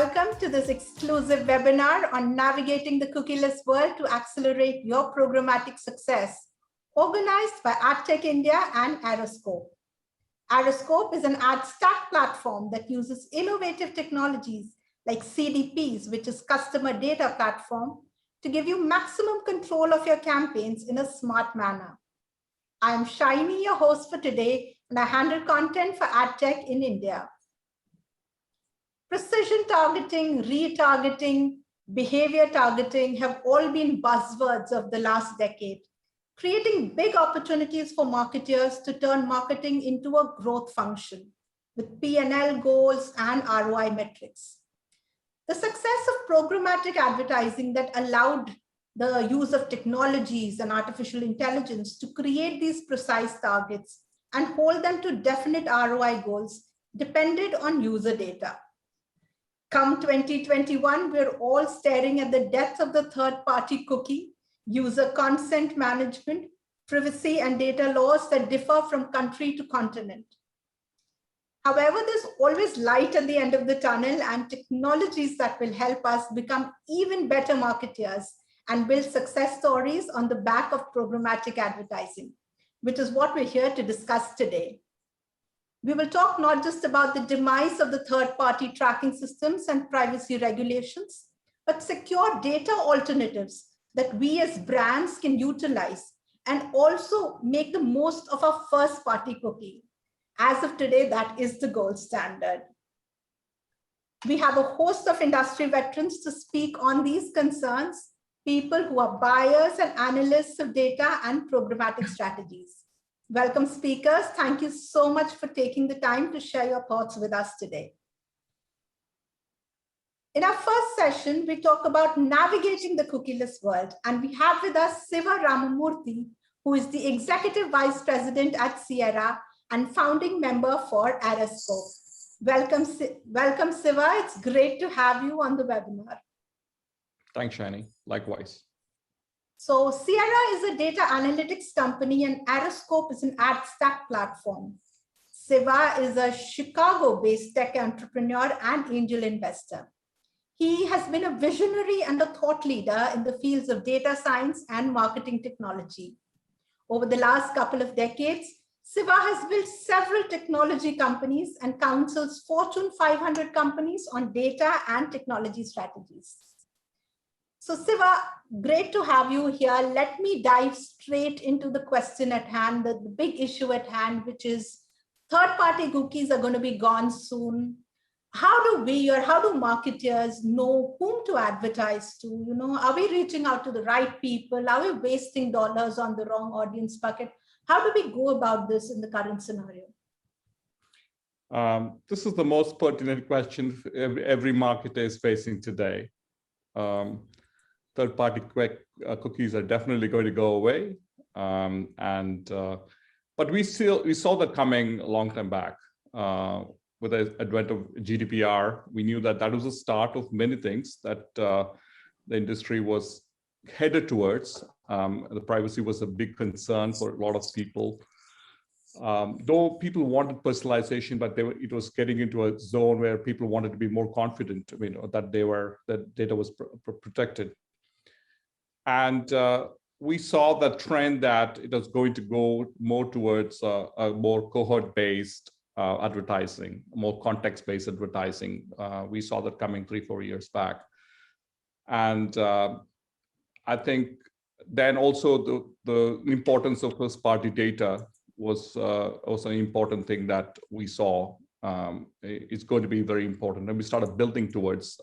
Welcome to this exclusive webinar on navigating the cookieless world to accelerate your programmatic success, organized by AdTech India and Aroscop. Aroscop is an ad stack platform that uses innovative technologies like CDPs, which is customer data platform, to give you maximum control of your campaigns in a smart manner. I am Shiney, your host for today, and I handle content for AdTech in India. Precision targeting, retargeting, behavior targeting have all been buzzwords of the last decade, creating big opportunities for marketers to turn marketing into a growth function with P&L goals and ROI metrics. The success of programmatic advertising that allowed the use of technologies and artificial intelligence to create these precise targets and hold them to definite ROI goals depended on user data. Come 2021, we're all staring at the death of the third-party cookie, user consent management, privacy and data laws that differ from country to continent. However, there's always light at the end of the tunnel and technologies that will help us become even better marketers and build success stories on the back of programmatic advertising, which is what we're here to discuss today. We will talk not just about the demise of the third-party tracking systems and privacy regulations, but secure data alternatives that we as brands can utilize and also make the most of our first-party cookie. As of today, that is the gold standard. We have a host of industry veterans to speak on these concerns, people who are buyers and analysts of data and programmatic strategies. Welcome speakers. Thank you so much for taking the time to share your thoughts with us today. In our first session, we talk about navigating the cookieless world, and we have with us Siva Ramamurthy, who is the Executive Vice President at Sierra and founding member for Aroscop. Welcome, Siva. It's great to have you on the webinar. Thanks, Shani. Likewise. So Sierra is a data analytics company and Aroscop is an ad stack platform. Siva is a Chicago-based tech entrepreneur and angel investor. He has been a visionary and a thought leader in the fields of data science and marketing technology. Over the last couple of decades, Siva has built several technology companies and counsels Fortune 500 companies on data and technology strategies. So Siva, great to have you here. Let me dive straight into the question at hand, the big issue at hand, which is third-party cookies are going to be gone soon. How do we or how do marketers know whom to advertise to? You know, are we reaching out to the right people? Are we wasting dollars on the wrong audience bucket? How do we go about this in the current scenario? This is the most pertinent question every marketer is facing today. Third-party cookies are definitely going to go away, but we saw that coming a long time back. With the advent of GDPR, we knew that was the start of many things that the industry was headed towards. The privacy was a big concern for a lot of people. Though people wanted personalization, but it was getting into a zone where people wanted to be more confident, that data was protected. And we saw the trend that it was going to go more towards a more cohort-based advertising, more context-based advertising. We saw that coming 3-4 years back. And I think then also the importance of first-party data was also an important thing that we saw. It's going to be very important. And we started building towards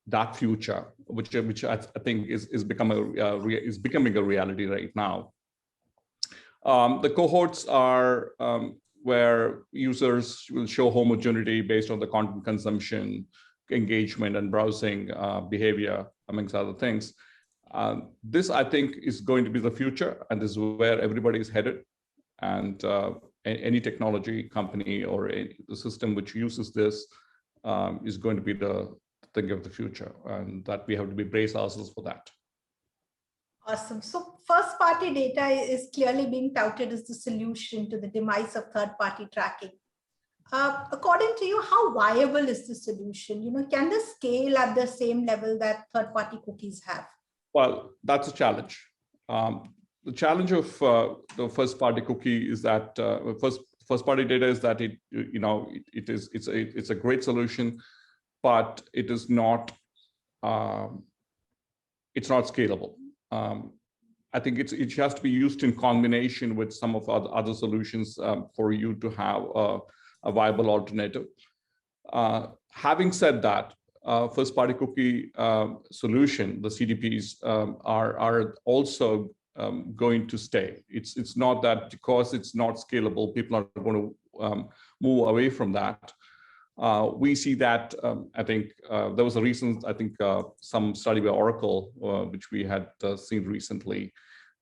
that future, which I think is becoming a reality right now. The cohorts are where users will show homogeneity based on the content consumption, engagement, and browsing behavior, amongst other things. This, I think, is going to be the future, and this is where everybody is headed. And any technology company or the system which uses this is going to be the thing of the future, and that we have to brace ourselves for that. Awesome. So first-party data is clearly being touted as the solution to the demise of third-party tracking. According to you, how viable is the solution? Can they scale at the same level that third-party cookies have? Well, that's a challenge. The challenge of the first-party cookie is that first-party data is that it's a great solution, but it is not it's not scalable. I think it has to be used in combination with some of other solutions for you to have a viable alternative. Having said that, first-party cookie solution, the CDPs, are also going to stay. It's not that because it's not scalable, people are going to move away from that. We see that, I think there was a recent, some study by Oracle, which we had seen recently,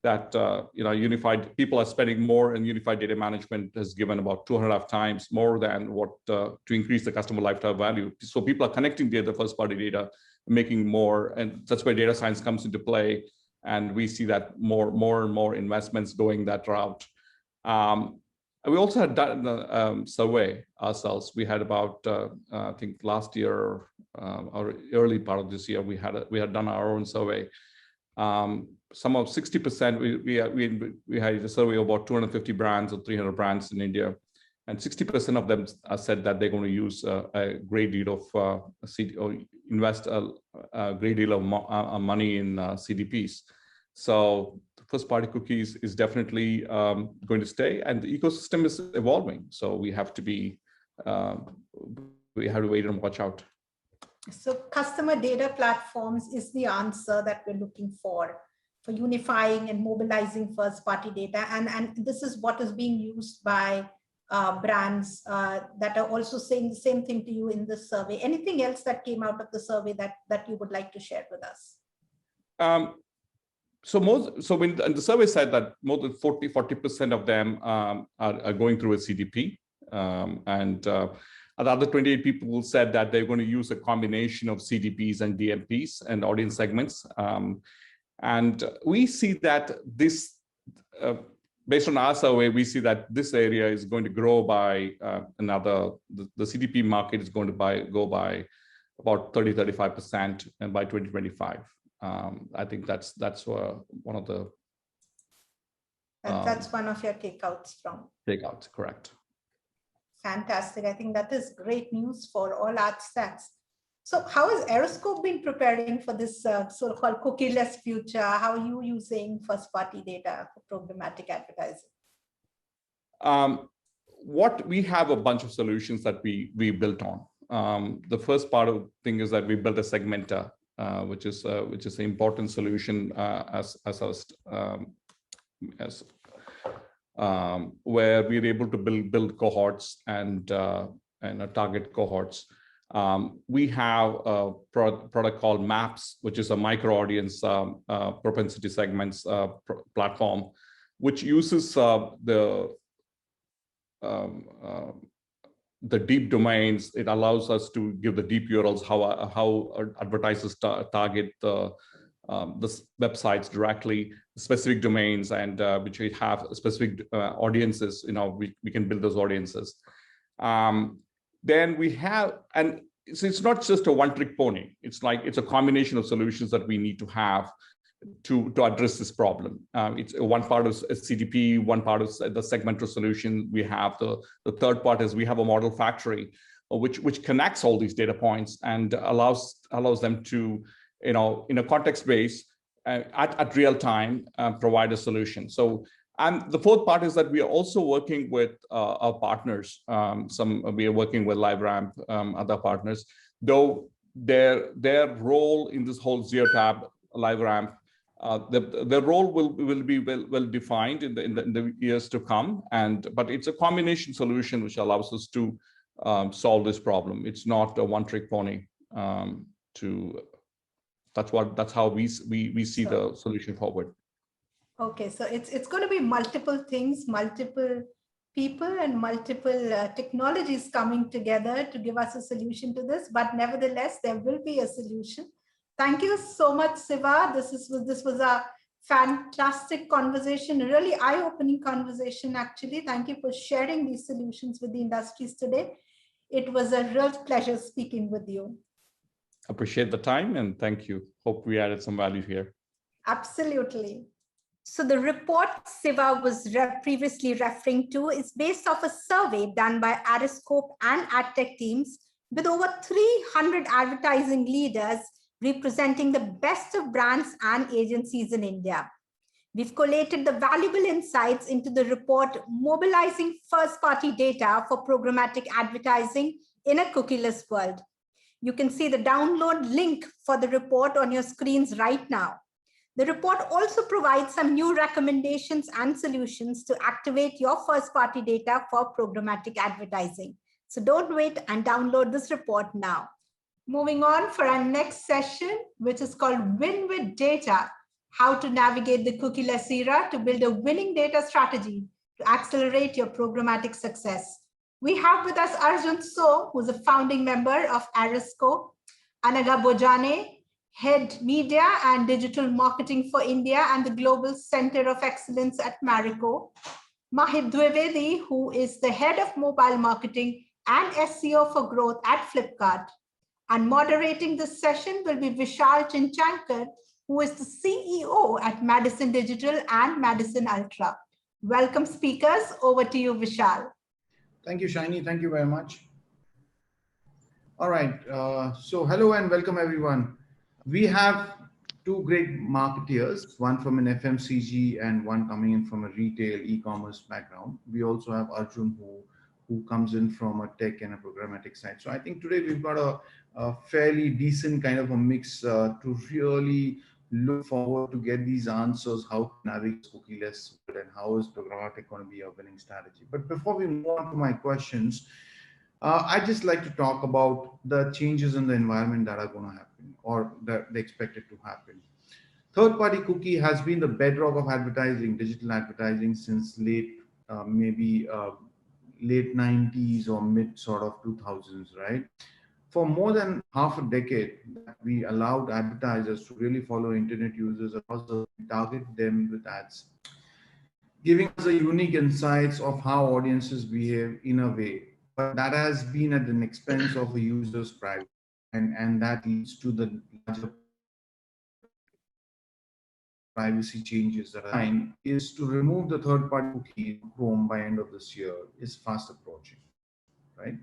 that unified people are spending more, and unified data management has given about 2.5 times more than what to increase the customer lifetime value. So people are connecting the first-party data, making more, and that's where data science comes into play. And we see that more and more investments going that route. We also had done a survey ourselves. We had about, I think last year or early part of this year, we had done our own survey. Some of 60%, we had a survey of about 250 brands or 300 brands in India, and 60% of them said that they're going to use a great deal of or invest a great deal of money in CDPs. So first-party cookies is definitely going to stay, and the ecosystem is evolving. So we have to wait and watch out. So customer data platforms is the answer that we're looking for unifying and mobilizing first-party data. And this is what is being used by brands that are also saying the same thing to you in this survey. Anything else that came out of the survey that you would like to share with us? So when the survey said that more than 40% of them are going through a CDP, and the other 28 people said that they're going to use a combination of CDPs and DMPs and audience segments. And we see that this, based on our survey, we see that this area is going to grow by the CDP market is going to go by about 30-35%, and by 2025. I think that's one of the. That's one of your takeouts from. Takeouts, correct. Fantastic. I think that is great news for all ad stacks. So how has Aroscop been preparing for this so-called cookie-less future? How are you using first-party data for programmatic advertising? What we have a bunch of solutions that we built on. The first part of the thing is that we built a segmenter, which is an important solution where we're able to build cohorts and target cohorts. We have a product called Maps, which is a micro audience propensity segments platform, which uses the deep domains. It allows us to give the deep URLs, how advertisers target the websites directly, specific domains, and which we have specific audiences. We can build those audiences. Then we have, and so it's not just a one-trick pony. It's a combination of solutions that we need to have to address this problem. It's one part of a CDP, one part of the segmental solution. We have the third part is we have a model factory, which connects all these data points and allows them to, in a context base at real time, provide a solution. So, and the fourth part is that we are also working with our partners. We are working with LiveRamp, other partners, though their role in this whole zero tab LiveRamp, their role will be well defined in the years to come. But it's a combination solution which allows us to solve this problem. It's not a one-trick pony. That's how we see the solution forward. Okay, so it's going to be multiple things, multiple people, and multiple technologies coming together to give us a solution to this. But nevertheless, there will be a solution. Thank you so much, Siva. This was a Fantastic conversation, a really eye-opening conversation, actually. Thank you for sharing these solutions with the industries today. It was a real pleasure speaking with you. Appreciate the time and thank you. Hope we added some value here. Absolutely. So the report Siva was previously referring to is based off a survey done by Aroscop and AdTech teams with over 300 advertising leaders representing the best of brands and agencies in India. We've collated the valuable insights into the report, mobilizing first-party data for programmatic advertising in a cookieless world. You can see the download link for the report on your screens right now. The report also provides some new recommendations and solutions to activate your first-party data for programmatic advertising. So don't wait and download this report now. Moving on for our next session, which is called Win with Data, how to navigate the cookieless era to build a winning data strategy to accelerate your programmatic success. We have with us Arjun So, who's a founding member of Aroscop, Anaga Bojane, Head Media and Digital Marketing for India and the Global Center of Excellence at Marico, Mahit Dwivedi, who is the Head of Mobile Marketing and SEO for Growth at Flipkart. And moderating this session will be Vishal Chinchankar, who is the CEO at Madison Digital and Madison Ultra. Welcome, speakers. Over to you, Vishal. Thank you, Shiney. Thank you very much. All right. So hello and welcome, everyone. We have two great marketeers, one from an FMCG and one coming in from a retail e-commerce background. We also have Arjun, who comes in from a tech and a programmatic side. So I think today we've got a fairly decent kind of a mix to really look forward to get these answers, how to navigate cookieless and how is programmatic going to be a winning strategy. But before we move on to my questions, I'd just like to talk about the changes in the environment that are going to happen or that they expected to happen. Third-party cookie has been the bedrock of advertising, digital advertising, since late 90s or mid sort of 2000s, right? For more than half a decade, we allowed advertisers to really follow internet users and target them with ads, giving us a unique insights of how audiences behave in a way. But that has been at an expense of a user's privacy, and that leads to the larger privacy changes that is to remove the third-party cookie Chrome by end of this year is fast approaching, right?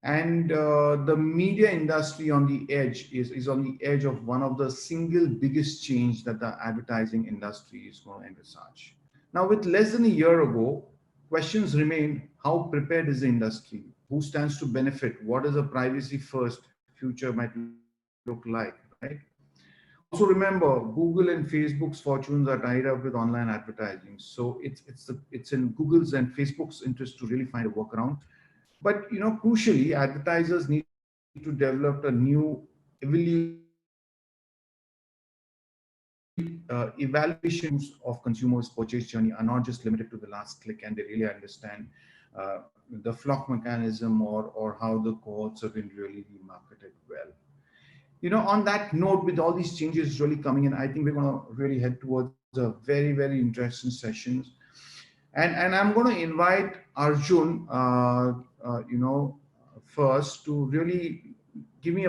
And the media industry on the edge is on the edge of one of the single biggest change that the advertising industry is going to envisage. Now, with less than a year ago, questions remain: how prepared is the industry? Who stands to benefit? What is a privacy-first future might look like, right? Also remember, Google and Facebook's fortunes are tied up with online advertising. So it's in Google's and Facebook's interest to really find a workaround. But crucially, advertisers need to develop a new evaluations of consumers' purchase journey are not just limited to the last click, and they really understand the flock mechanism or how the cohorts have been really remarketed well. On that note, with all these changes really coming in, I think we're going to really head towards a very, very interesting sessions. And I'm going to invite Arjun, first to really give me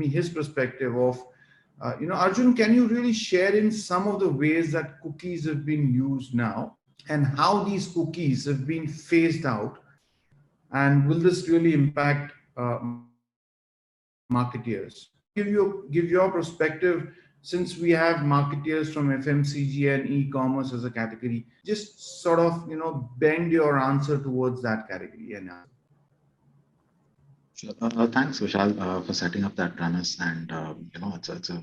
his perspective of, Arjun, can you really share in some of the ways that cookies have been used now and how these cookies have been phased out? And will this really impact marketeers? Give your perspective, since we have marketeers from FMCG and e-commerce as a category. Just sort of bend your answer towards that category. Sure. Thanks, Vishal, for setting up that premise. And it's a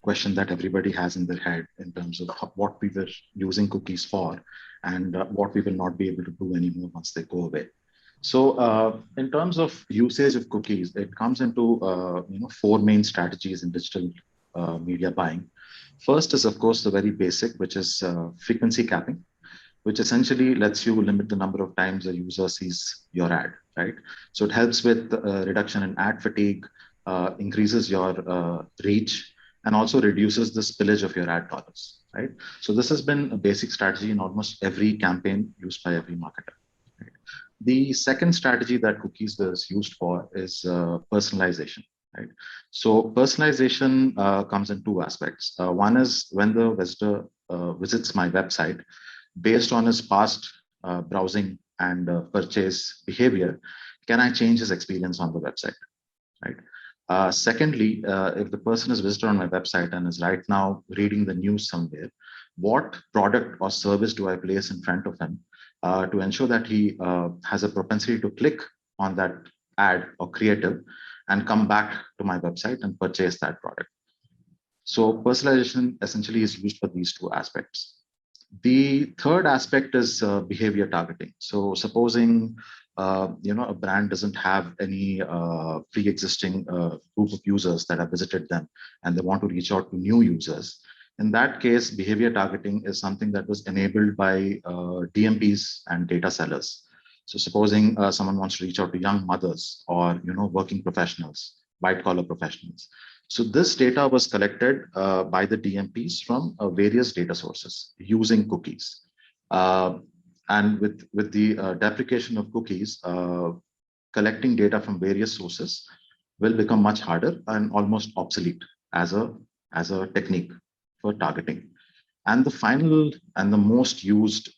question that everybody has in their head in terms of what we were using cookies for and what we will not be able to do anymore once they go away. So in terms of usage of cookies, it comes into four main strategies in digital media buying. First is, of course, the very basic, which is frequency capping, which essentially lets you limit the number of times a user sees your ad, right? So it helps with reduction in ad fatigue, increases your reach, and also reduces the spillage of your ad dollars, right? So this has been a basic strategy in almost every campaign used by every marketer. Right? The second strategy that cookies was used for is personalization, right? So personalization comes in two aspects. One is when the visitor visits my website, based on his past browsing and purchase behavior, can I change his experience on the website, right? Secondly, if the person is visited on my website and is right now reading the news somewhere, what product or service do I place in front of him to ensure that he has a propensity to click on that ad or creative and come back to my website and purchase that product? So personalization essentially is used for these two aspects. The third aspect is behavior targeting. So supposing a brand doesn't have any pre-existing group of users that have visited them, and they want to reach out to new users. In that case, behavior targeting is something that was enabled by DMPs and data sellers. So supposing someone wants to reach out to young mothers or working professionals, white collar professionals. So this data was collected by the DMPs from various data sources using cookies. And with the deprecation of cookies, collecting data from various sources will become much harder and almost obsolete as a technique for targeting. And the final and the most used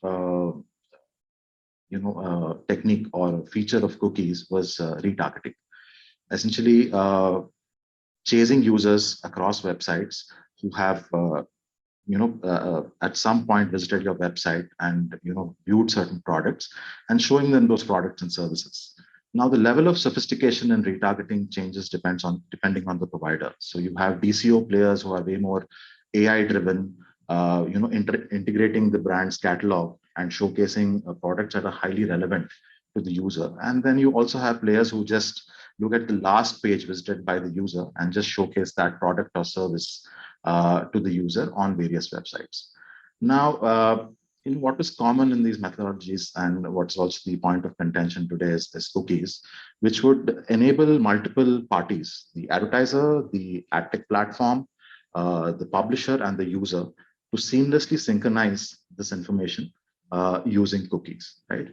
technique or feature of cookies was retargeting. Essentially, chasing users across websites who have at some point visited your website and viewed certain products and showing them those products and services. Now the level of sophistication in retargeting changes depending on the provider. So you have DCO players who are way more AI driven, integrating the brand's catalog and showcasing products that are highly relevant to the user. And then you also have players who just look at the last page visited by the user and just showcase that product or service to the user on various websites. Now, what is common in these methodologies and what's also the point of contention today is cookies, which would enable multiple parties, the advertiser, the ad tech platform, the publisher, and the user to seamlessly synchronize this information using cookies, right?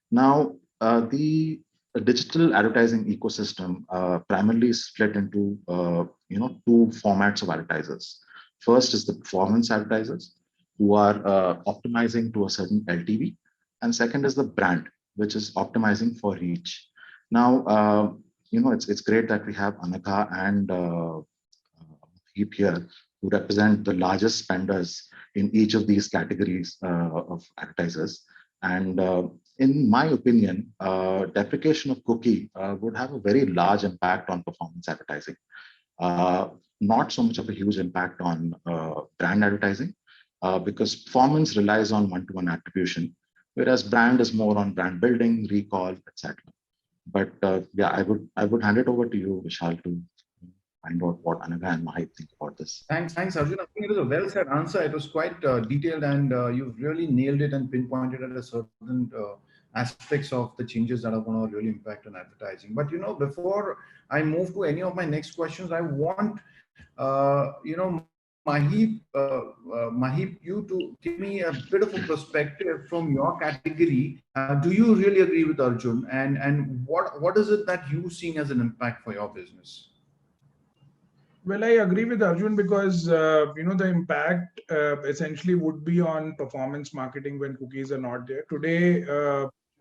Now, the digital advertising ecosystem primarily is split into two formats of advertisers. First is the performance advertisers who are optimizing to a certain LTV, and second is the brand, which is optimizing for reach. Now, it's great that we have Anagha and Heap here who represent the largest spenders in each of these categories of advertisers. And in my opinion, deprecation of cookie would have a very large impact on performance advertising. Not so much of a huge impact on brand advertising because performance relies on one-to-one attribution, whereas brand is more on brand building, recall, etc. But yeah, I would hand it over to you, Vishal, to find out what Anagha and Mahit think about this. Thanks, Arjun. I think it was a well said answer. It was quite detailed, and you've really nailed it and pinpointed at a certain aspects of the changes that are going to really impact on advertising. But before I move to any of my next questions, I want Mahip, you to give me a bit of a perspective from your category. Do you really agree with Arjun? And what is it that you seeing as an impact for your business? Well, I agree with Arjun because the impact essentially would be on performance marketing when cookies are not there. Today,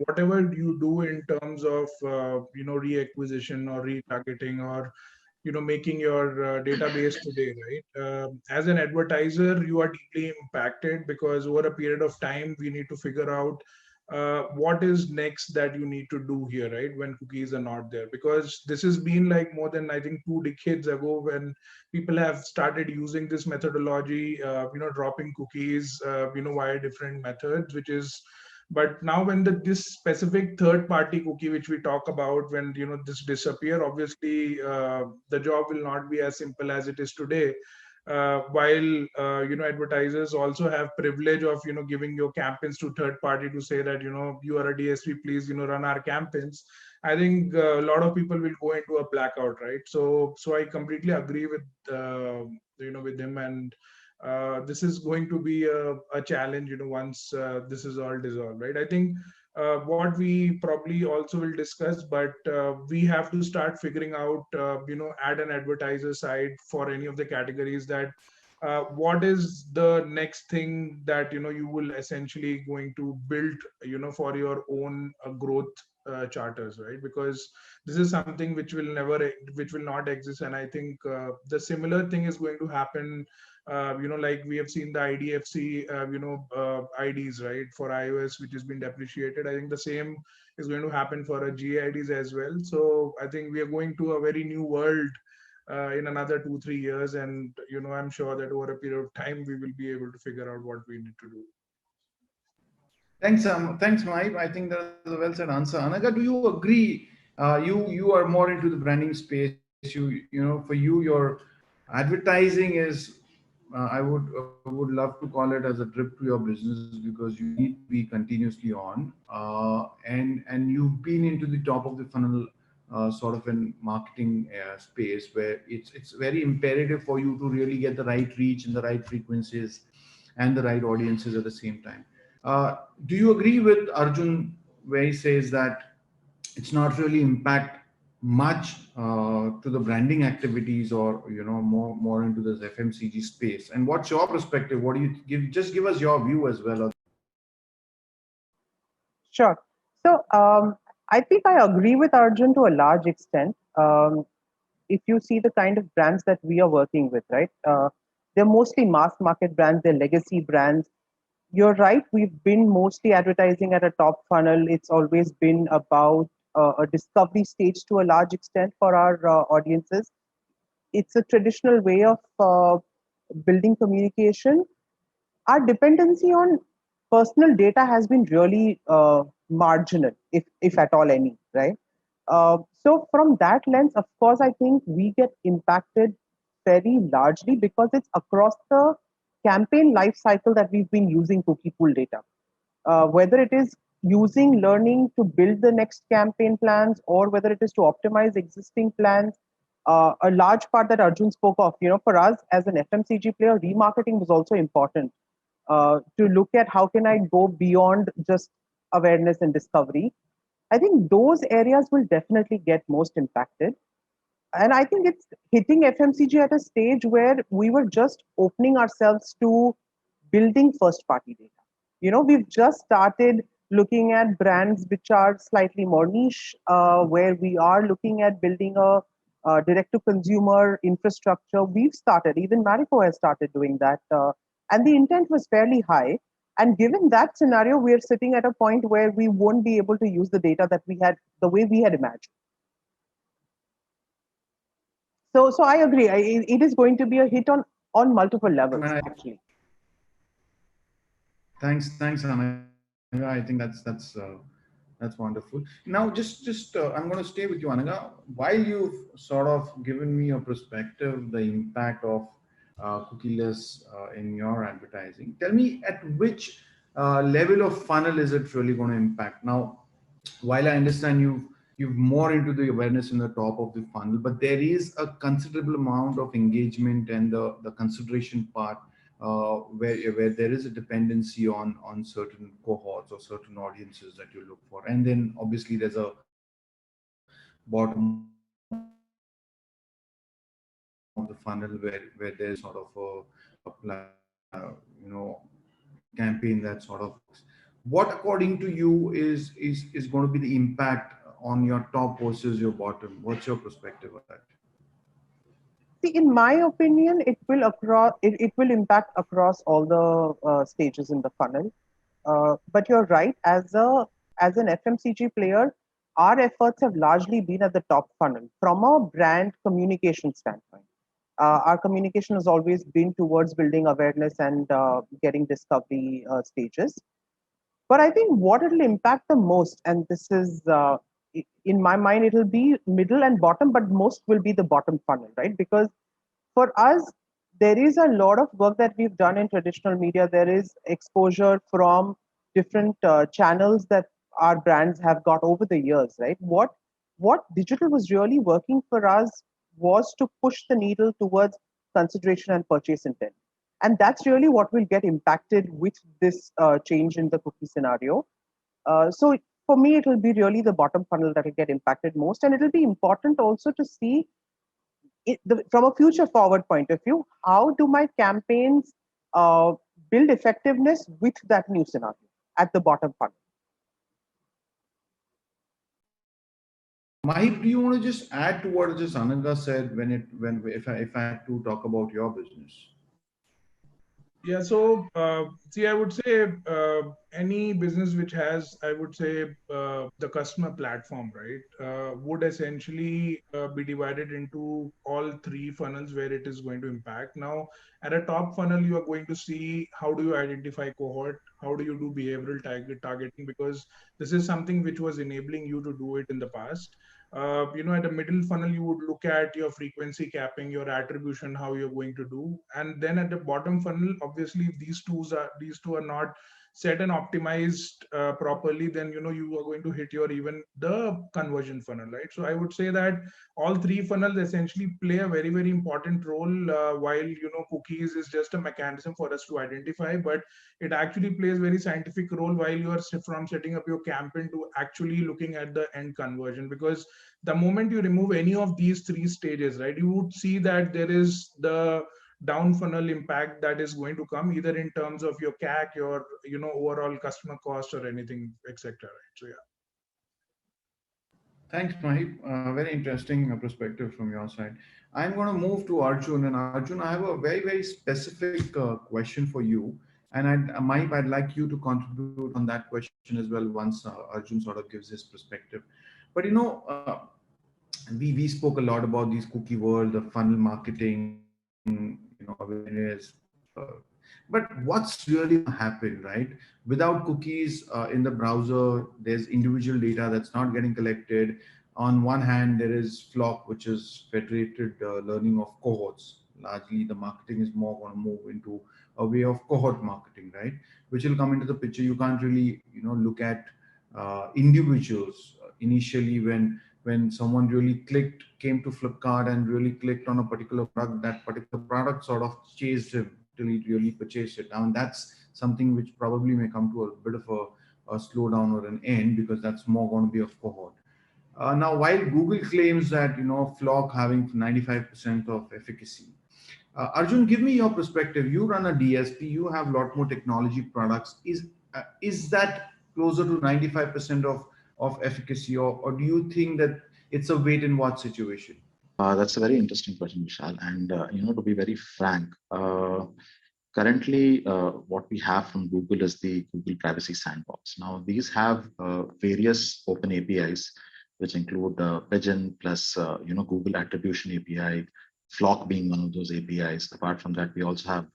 whatever you do in terms of reacquisition or retargeting or making your database today, right? As an advertiser, you are deeply impacted because over a period of time, we need to figure out what is next that you need to do here, right? When cookies are not there, because this has been like more than, I think, 2 decades ago when people have started using this methodology, dropping cookies, via different methods, but now when this specific third party cookie, which we talk about, when, this disappear, obviously the job will not be as simple as it is today. While advertisers also have privilege of giving your campaigns to third party to say that you are a DSP, please run our campaigns. I think a lot of people will go into a blackout, right? So I completely agree with with him, and this is going to be a challenge, once this is all dissolved, right? I think what we probably also will discuss, but we have to start figuring out, at an advertiser side for any of the categories, that what is the next thing that you will essentially going to build for your own growth charters, right? Because this is something which will not exist. And I think the similar thing is going to happen, like we have seen the IDFC IDs, right, for iOS, which has been depreciated. I think the same is going to happen for GIDs as well. So I think we are going to a very new world in another 2-3 years, and I'm sure that over a period of time we will be able to figure out what we need to do. Thanks, Maib. I think that's a well said answer. Anaga, do you agree? You are more into the branding space. For you, your advertising is. I would love to call it as a drip to your business, because you need to be continuously on, and you've been into the top of the funnel sort of in marketing space, where it's very imperative for you to really get the right reach and the right frequencies and the right audiences at the same time. Do you agree with Arjun where he says that it's not really impact much to the branding activities, or more into this FMCG space? And what's your perspective? What do you give? Just give us your view as well. Sure. So I think I agree with Arjun to a large extent. If you see the kind of brands that we are working with, right? They're mostly mass market brands, they're legacy brands. You're right, we've been mostly advertising at a top funnel. It's always been about a discovery stage to a large extent for our audiences. It's a traditional way of building communication. Our dependency on personal data has been really marginal, if at all any, right? So from that lens, of course, I think we get impacted very largely because it's across the campaign life cycle that we've been using cookie pool data. Whether it is using learning to build the next campaign plans, or whether it is to optimize existing plans, a large part that Arjun spoke of, for us as an FMCG player, remarketing was also important to look at how can I go beyond just awareness and discovery. I think those areas will definitely get most impacted. And I think it's hitting FMCG at a stage where we were just opening ourselves to building first party data. We've just started looking at brands which are slightly more niche, where we are looking at building a direct to consumer infrastructure. We've started, even Marico has started doing that. And the intent was fairly high. And given that scenario, we're sitting at a point where we won't be able to use the data that we had the way we had imagined. So I agree. It is going to be a hit on multiple levels, actually. Thanks, Anaga. I think that's wonderful. Now, just I'm going to stay with you, Anaga. While you've sort of given me a perspective, the impact of cookieless in your advertising, tell me at which level of funnel is it really going to impact? Now, while I understand you've more into the awareness in the top of the funnel, but there is a considerable amount of engagement and the consideration part where there is a dependency on certain cohorts or certain audiences that you look for. And then obviously there's a bottom of the funnel where there's sort of a campaign that sort of, what according to you is going to be the impact on your top versus your bottom? What's your perspective of that? See, in my opinion, it will impact across all the stages in the funnel. But you're right, as an FMCG player, our efforts have largely been at the top funnel from a brand communication standpoint. Our communication has always been towards building awareness and getting discovery stages. But I think what it'll impact the most, and this is in my mind, it'll be middle and bottom, but most will be the bottom funnel, right? Because for us, there is a lot of work that we've done in traditional media. There is exposure from different channels that our brands have got over the years, right? What digital was really working for us was to push the needle towards consideration and purchase intent. And that's really what will get impacted with this change in the cookie scenario. So for me, it will be really the bottom funnel that will get impacted most. And it will be important also to see from a future forward point of view, how do my campaigns build effectiveness with that new scenario at the bottom funnel? Mahip, do you want to just add to what just Ananga said if I had to talk about your business? Yeah, so see, I would say any business which has, I would say, the customer platform, right, would essentially be divided into all three funnels where it is going to impact. Now, at a top funnel, you are going to see how do you identify cohort, how do you do behavioral targeting, because this is something which was enabling you to do it in the past. At the middle funnel, you would look at your frequency capping, your attribution, how you're going to do. And then at the bottom funnel, obviously, if these two are not set and optimized properly, then, you are going to hit even the conversion funnel, right? So I would say that all three funnels essentially play a very, very important role, while, cookies is just a mechanism for us to identify, but it actually plays very scientific role while you are from setting up your campaign to actually looking at the end conversion. Because the moment you remove any of these three stages, right, you would see that there is the down funnel impact that is going to come either in terms of your CAC, your overall customer cost, or anything, etc. Right? So yeah. Thanks, Mahip. Very interesting perspective from your side. I'm going to move to Arjun, and Arjun, I have a very, very specific question for you. And Mahip, I'd like you to contribute on that question as well once Arjun sort of gives his perspective. But we spoke a lot about these cookie world, the funnel marketing, awareness. But what's really happened, right? Without cookies in the browser, there's individual data that's not getting collected. On one hand, there is Flock, which is federated learning of cohorts. Largely, the marketing is more going to move into a way of cohort marketing, right? Which will come into the picture. You can't really, look at individuals initially when someone really came to Flipkart and really clicked on a particular product, that particular product sort of chased him till he really purchased it. Now, and that's something which probably may come to a bit of a slowdown or an end, because that's more going to be of cohort. Now, while Google claims that, Flock having 95% of efficacy, Arjun, give me your perspective. You run a DSP, you have a lot more technology products. Is that closer to 95% of efficacy, or do you think that it's a wait and watch situation? That's a very interesting question, Vishal. And to be very frank, currently what we have from Google is the Google Privacy Sandbox. Now, these have various open APIs, which include Pigeon plus Google Attribution API, Flock being one of those APIs. Apart from that, we also have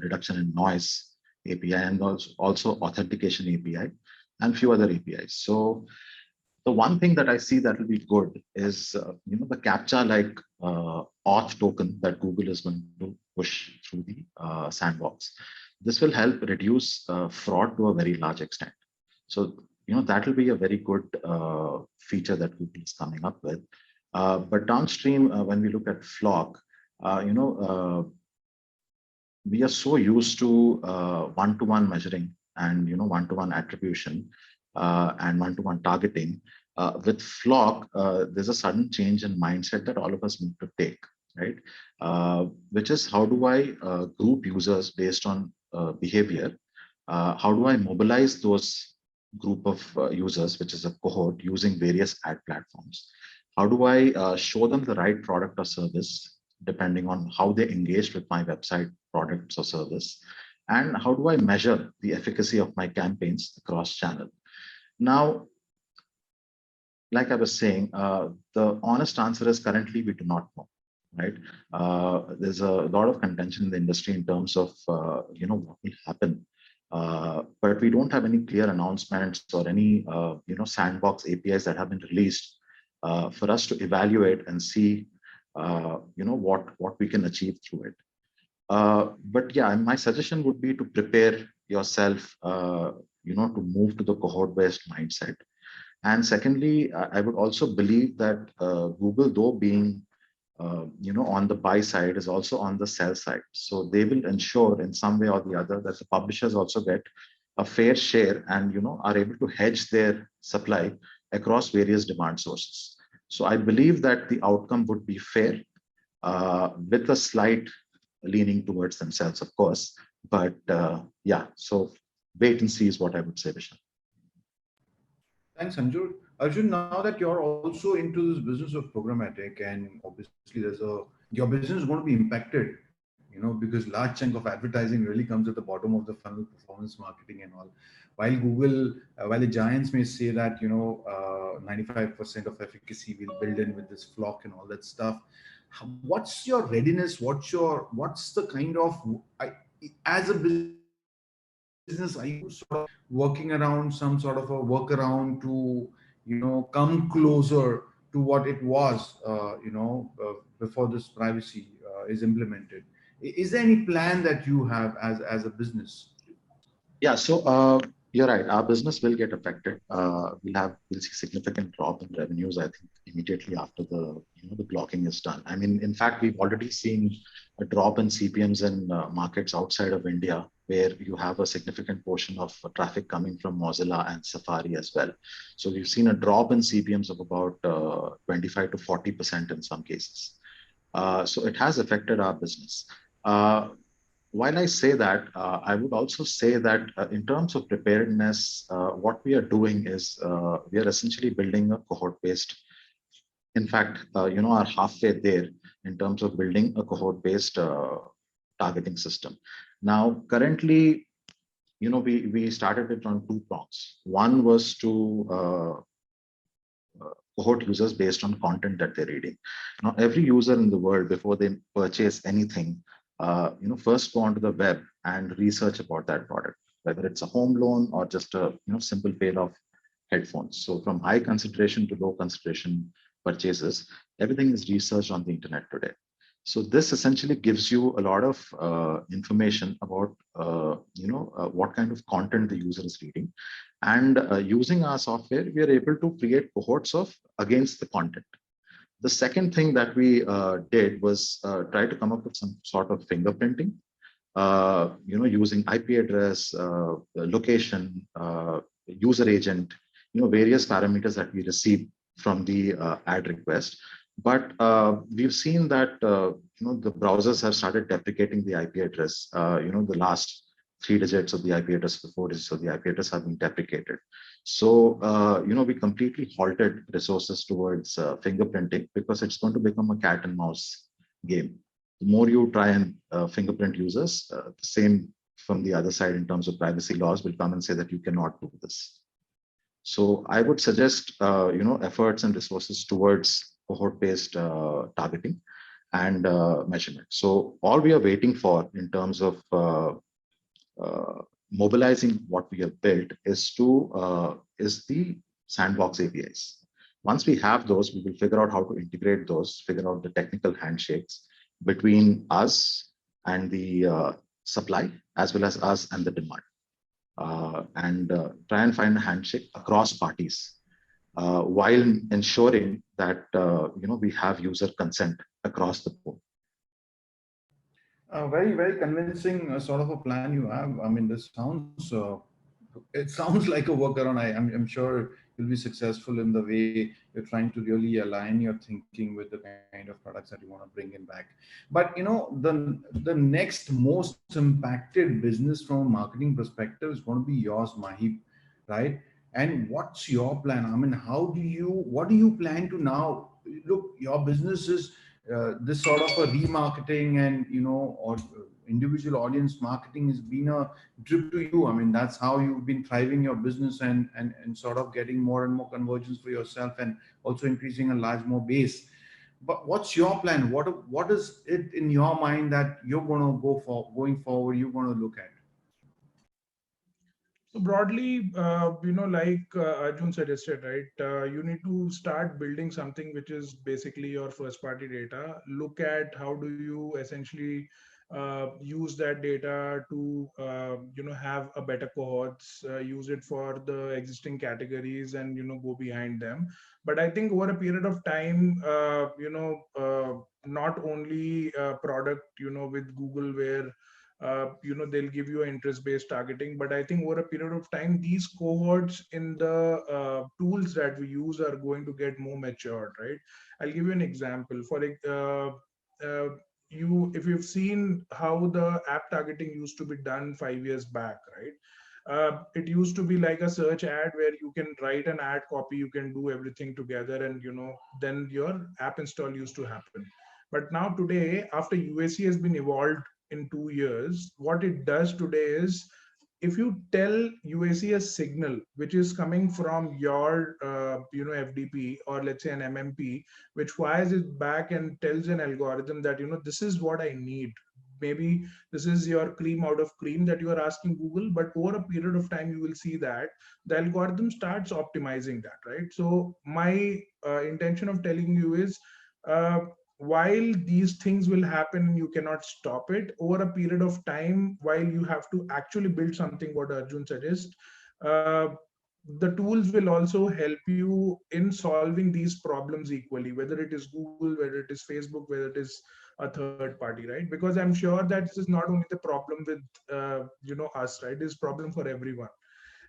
reduction in noise API, and also authentication API, and a few other APIs. So the one thing that I see that will be good is the CAPTCHA-like auth token that Google is going to push through the sandbox. This will help reduce fraud to a very large extent. So that will be a very good feature that Google is coming up with. But downstream, when we look at Flock, we are so used to one-to-one measuring and one-to-one attribution and one-to-one targeting. With Flock, there's a sudden change in mindset that all of us need to take, right? Which is, how do I group users based on behavior? How do I mobilize those group of users, which is a cohort, using various ad platforms? How do I show them the right product or service, depending on how they engaged with my website, products or service? And how do I measure the efficacy of my campaigns across channel? Now, like I was saying, the honest answer is currently we do not know, right? There's a lot of contention in the industry in terms of what will happen, but we don't have any clear announcements or any sandbox APIs that have been released for us to evaluate and see what we can achieve through it. But yeah, my suggestion would be to prepare yourself, to move to the cohort-based mindset. And secondly, I would also believe that Google, though being on the buy side is also on the sell side. So they will ensure in some way or the other that the publishers also get a fair share and, are able to hedge their supply across various demand sources. So I believe that the outcome would be fair, with a slight leaning towards themselves, of course. But yeah, so wait and see is what I would say, Vishal. Thanks, Anjur. Arjun, now that you're also into this business of programmatic, and obviously your business is going to be impacted, because large chunk of advertising really comes at the bottom of the funnel, performance marketing and all. While Google, while the giants may say that, 95% of efficacy will build in with this flock and all that stuff, what's your readiness? What's the kind of, as a business, are you sort of working around some sort of a workaround to, come closer to what it was, before this privacy is implemented? Is there any plan that you have as a business? Yeah, so you're right. Our business will get affected. We'll see significant drop in revenues, I think, immediately after the blocking is done. I mean, in fact, we've already seen a drop in CPMs in markets outside of India, where you have a significant portion of traffic coming from Mozilla and Safari as well. So we've seen a drop in CPMs of about 25 to 40% in some cases. So it has affected our business. While I say that, I would also say that in terms of preparedness, what we are doing is we are essentially building a cohort-based. In fact, are halfway there in terms of building a cohort-based targeting system. Now, currently, we started it on two prongs. One was to cohort users based on content that they're reading. Now, every user in the world, before they purchase anything, first go onto the web and research about that product, whether it's a home loan or just a simple pair of headphones. So from high consideration to low consideration purchases, everything is researched on the internet today. So this essentially gives you a lot of information about what kind of content the user is reading, and using our software, we are able to create cohorts against the content. The second thing that we did was try to come up with some sort of fingerprinting, using IP address, location, user agent, various parameters that we receive from the ad request. But we've seen that the browsers have started deprecating the IP address. The last 3 digits of the IP address, the 4 digits of the IP address have been deprecated. So we completely halted resources towards fingerprinting, because it's going to become a cat and mouse game. The more you try and fingerprint users, the same from the other side in terms of privacy laws will come and say that you cannot do this. So I would suggest efforts and resources towards cohort-based targeting and measurement. So all we are waiting for in terms of mobilizing what we have built is the sandbox APIs. Once we have those, we will figure out how to integrate those, figure out the technical handshakes between us and the supply, as well as us and the demand, and try and find a handshake across parties, while ensuring that we have user consent across the board. Very, very convincing sort of a plan you have. I mean, this sounds it sounds like a workaround. I'm sure you'll be successful in the way you're trying to really align your thinking with the kind of products that you want to bring in back. But the next most impacted business from a marketing perspective is going to be yours, Mahip, right? And what's your plan? I mean, what do you plan to now? Look, your business is this sort of a remarketing and or individual audience marketing has been a drip to you. I mean, that's how you've been thriving your business and sort of getting more and more conversions for yourself, and also increasing a large more base. But what's your plan? What is it in your mind that you're going to going forward, you're going to look at? So broadly, like Arjun suggested, right? You need to start building something which is basically your first-party data. Look at how do you essentially use that data to have a better cohorts. Use it for the existing categories, and go behind them. But I think over a period of time, not only a product, with Google where they'll give you interest-based targeting, but I think over a period of time, these cohorts in the tools that we use are going to get more matured, right? I'll give you an example. If you've seen how the app targeting used to be done 5 years back, right? It used to be like a search ad where you can write an ad copy, you can do everything together, and then your app install used to happen. But now today, after UAC has been evolved in 2 years, what it does today is, if you tell UAC a signal which is coming from your FDP, or let's say an MMP, which fires it back and tells an algorithm that this is what I need. Maybe this is your cream out of cream that you are asking Google, but over a period of time you will see that the algorithm starts optimizing that, right? So my intention of telling you is, uh, while these things will happen and you cannot stop it, over a period of time, while you have to actually build something, what Arjun suggests, uh, the tools will also help you in solving these problems equally, whether it is Google, whether it is Facebook, whether it is a third party, right? Because I'm sure that this is not only the problem with us, right? It's problem for everyone.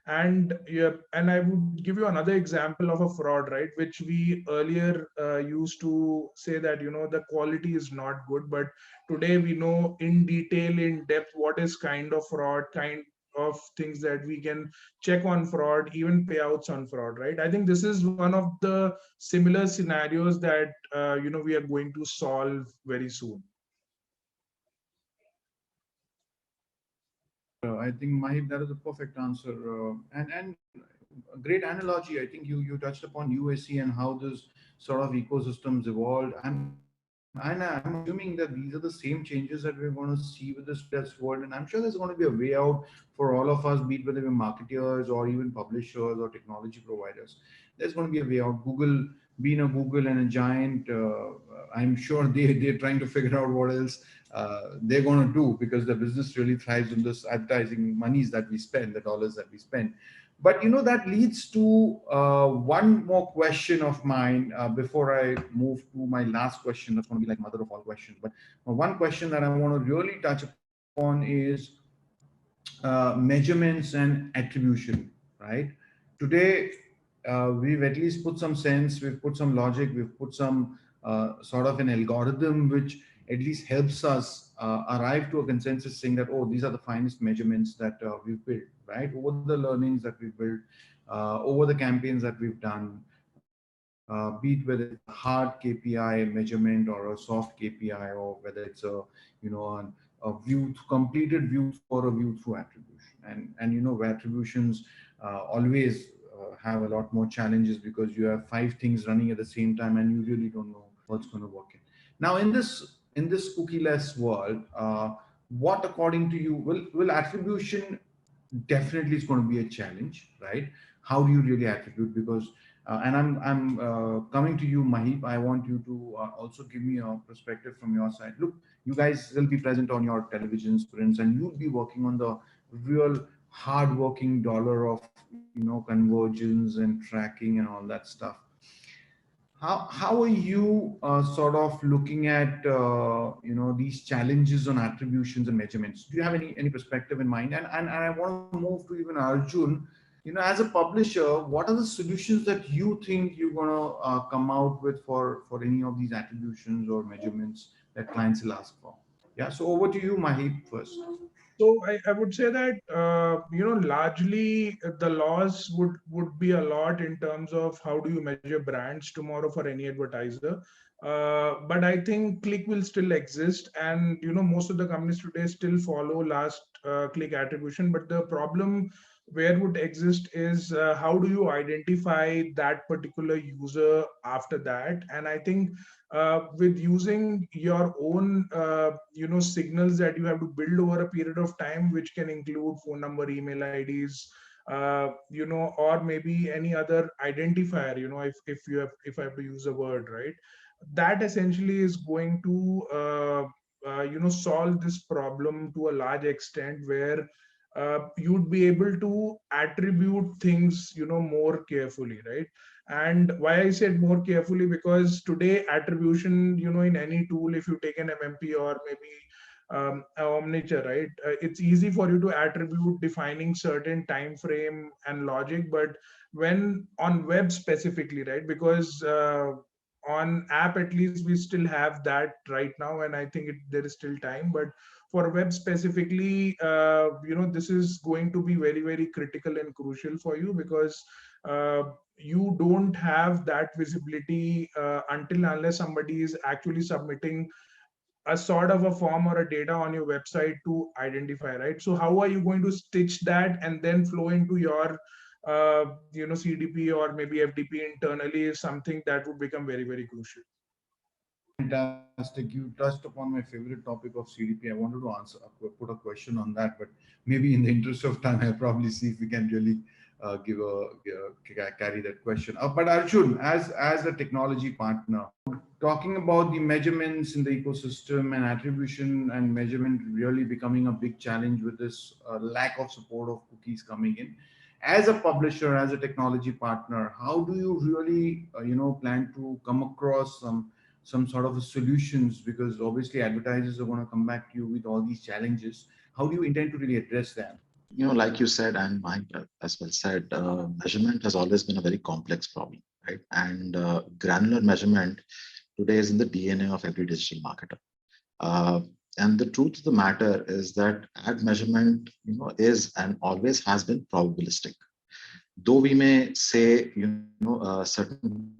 And yeah, and I would give you another example of a fraud, right? Which we earlier used to say that the quality is not good, but today we know in detail, in depth, what is kind of fraud, kind of things that we can check on fraud, even payouts on fraud, right? I think this is one of the similar scenarios that we are going to solve very soon. I think Mahib, that is a perfect answer, and a great analogy. I think you touched upon UAC and how this sort of ecosystems evolved. I'm assuming that these are the same changes that we're going to see with this test world, and I'm sure there's going to be a way out for all of us, be it whether we're marketeers or even publishers or technology providers. There's going to be a way out. Google, being a Google and a giant, I'm sure they're trying to figure out what else they're going to do, because the business really thrives on this advertising monies that we spend, the dollars that we spend. But that leads to one more question of mine before I move to my last question. That's going to be like mother of all questions. But one question that I want to really touch upon is measurements and attribution. Right? Today, we've at least put some sense, we've put some logic, we've put some sort of an algorithm which at least helps us arrive to a consensus saying that, oh, these are the finest measurements that we've built, right? Over the learnings that we've built, over the campaigns that we've done, be it whether it's a hard KPI measurement or a soft KPI, or whether it's a view completed view through or a view through attribution. And where attributions always have a lot more challenges, because you have 5 things running at the same time and you really don't know what's going to work in. Now, in this cookie-less world, what according to you will attribution definitely is going to be a challenge, right? How do you really attribute? Because and I'm coming to you, Mahip. I want you to also give me a perspective from your side. Look, you guys will be present on your television sprints, and you'll be working on the real hard-working dollar of conversions and tracking and all that stuff. How are you sort of looking at these challenges on attributions and measurements? Do you have any perspective in mind? And I want to move to even Arjun. As a publisher, what are the solutions that you think you're going to come out with for any of these attributions or measurements that clients will ask for? Yeah. So over to you, Mahip, first. So I would say that largely the laws would be a lot in terms of how do you measure brands tomorrow for any advertiser. But I think click will still exist, and most of the companies today still follow last click attribution. But the problem where would exist is how do you identify that particular user after that? And I think with using your own signals that you have to build over a period of time, which can include phone number, email IDs, or maybe any other identifier, if I have to use a word, right? That essentially is going to solve this problem to a large extent, where you'd be able to attribute things, more carefully, right? And why I said more carefully, because today attribution, in any tool, if you take an MMP or maybe a omniture, right? It's easy for you to attribute defining certain time frame and logic, but when on web specifically, right? Because on app, at least we still have that right now, and I think there is still time. But for web specifically, this is going to be very, very critical and crucial for you, because you don't have that visibility until unless somebody is actually submitting a sort of a form or a data on your website to identify, right? So how are you going to stitch that and then flow into your CDP or maybe FDP internally is something that would become very, very crucial. Fantastic. You touched upon my favorite topic of CDP. I wanted to put a question on that, but maybe in the interest of time, I'll probably see if we can really carry that question. But Arjun, as a technology partner, talking about the measurements in the ecosystem and attribution and measurement really becoming a big challenge with this lack of support of cookies coming in. As a publisher, as a technology partner, how do you really, plan to come across some sort of solutions? Because obviously advertisers are going to come back to you with all these challenges. How do you intend to really address them? Like you said, and Mike as well said, measurement has always been a very complex problem, right? And granular measurement today is in the DNA of every digital marketer. And the truth of the matter is that ad measurement, is and always has been probabilistic. Though we may say, a certain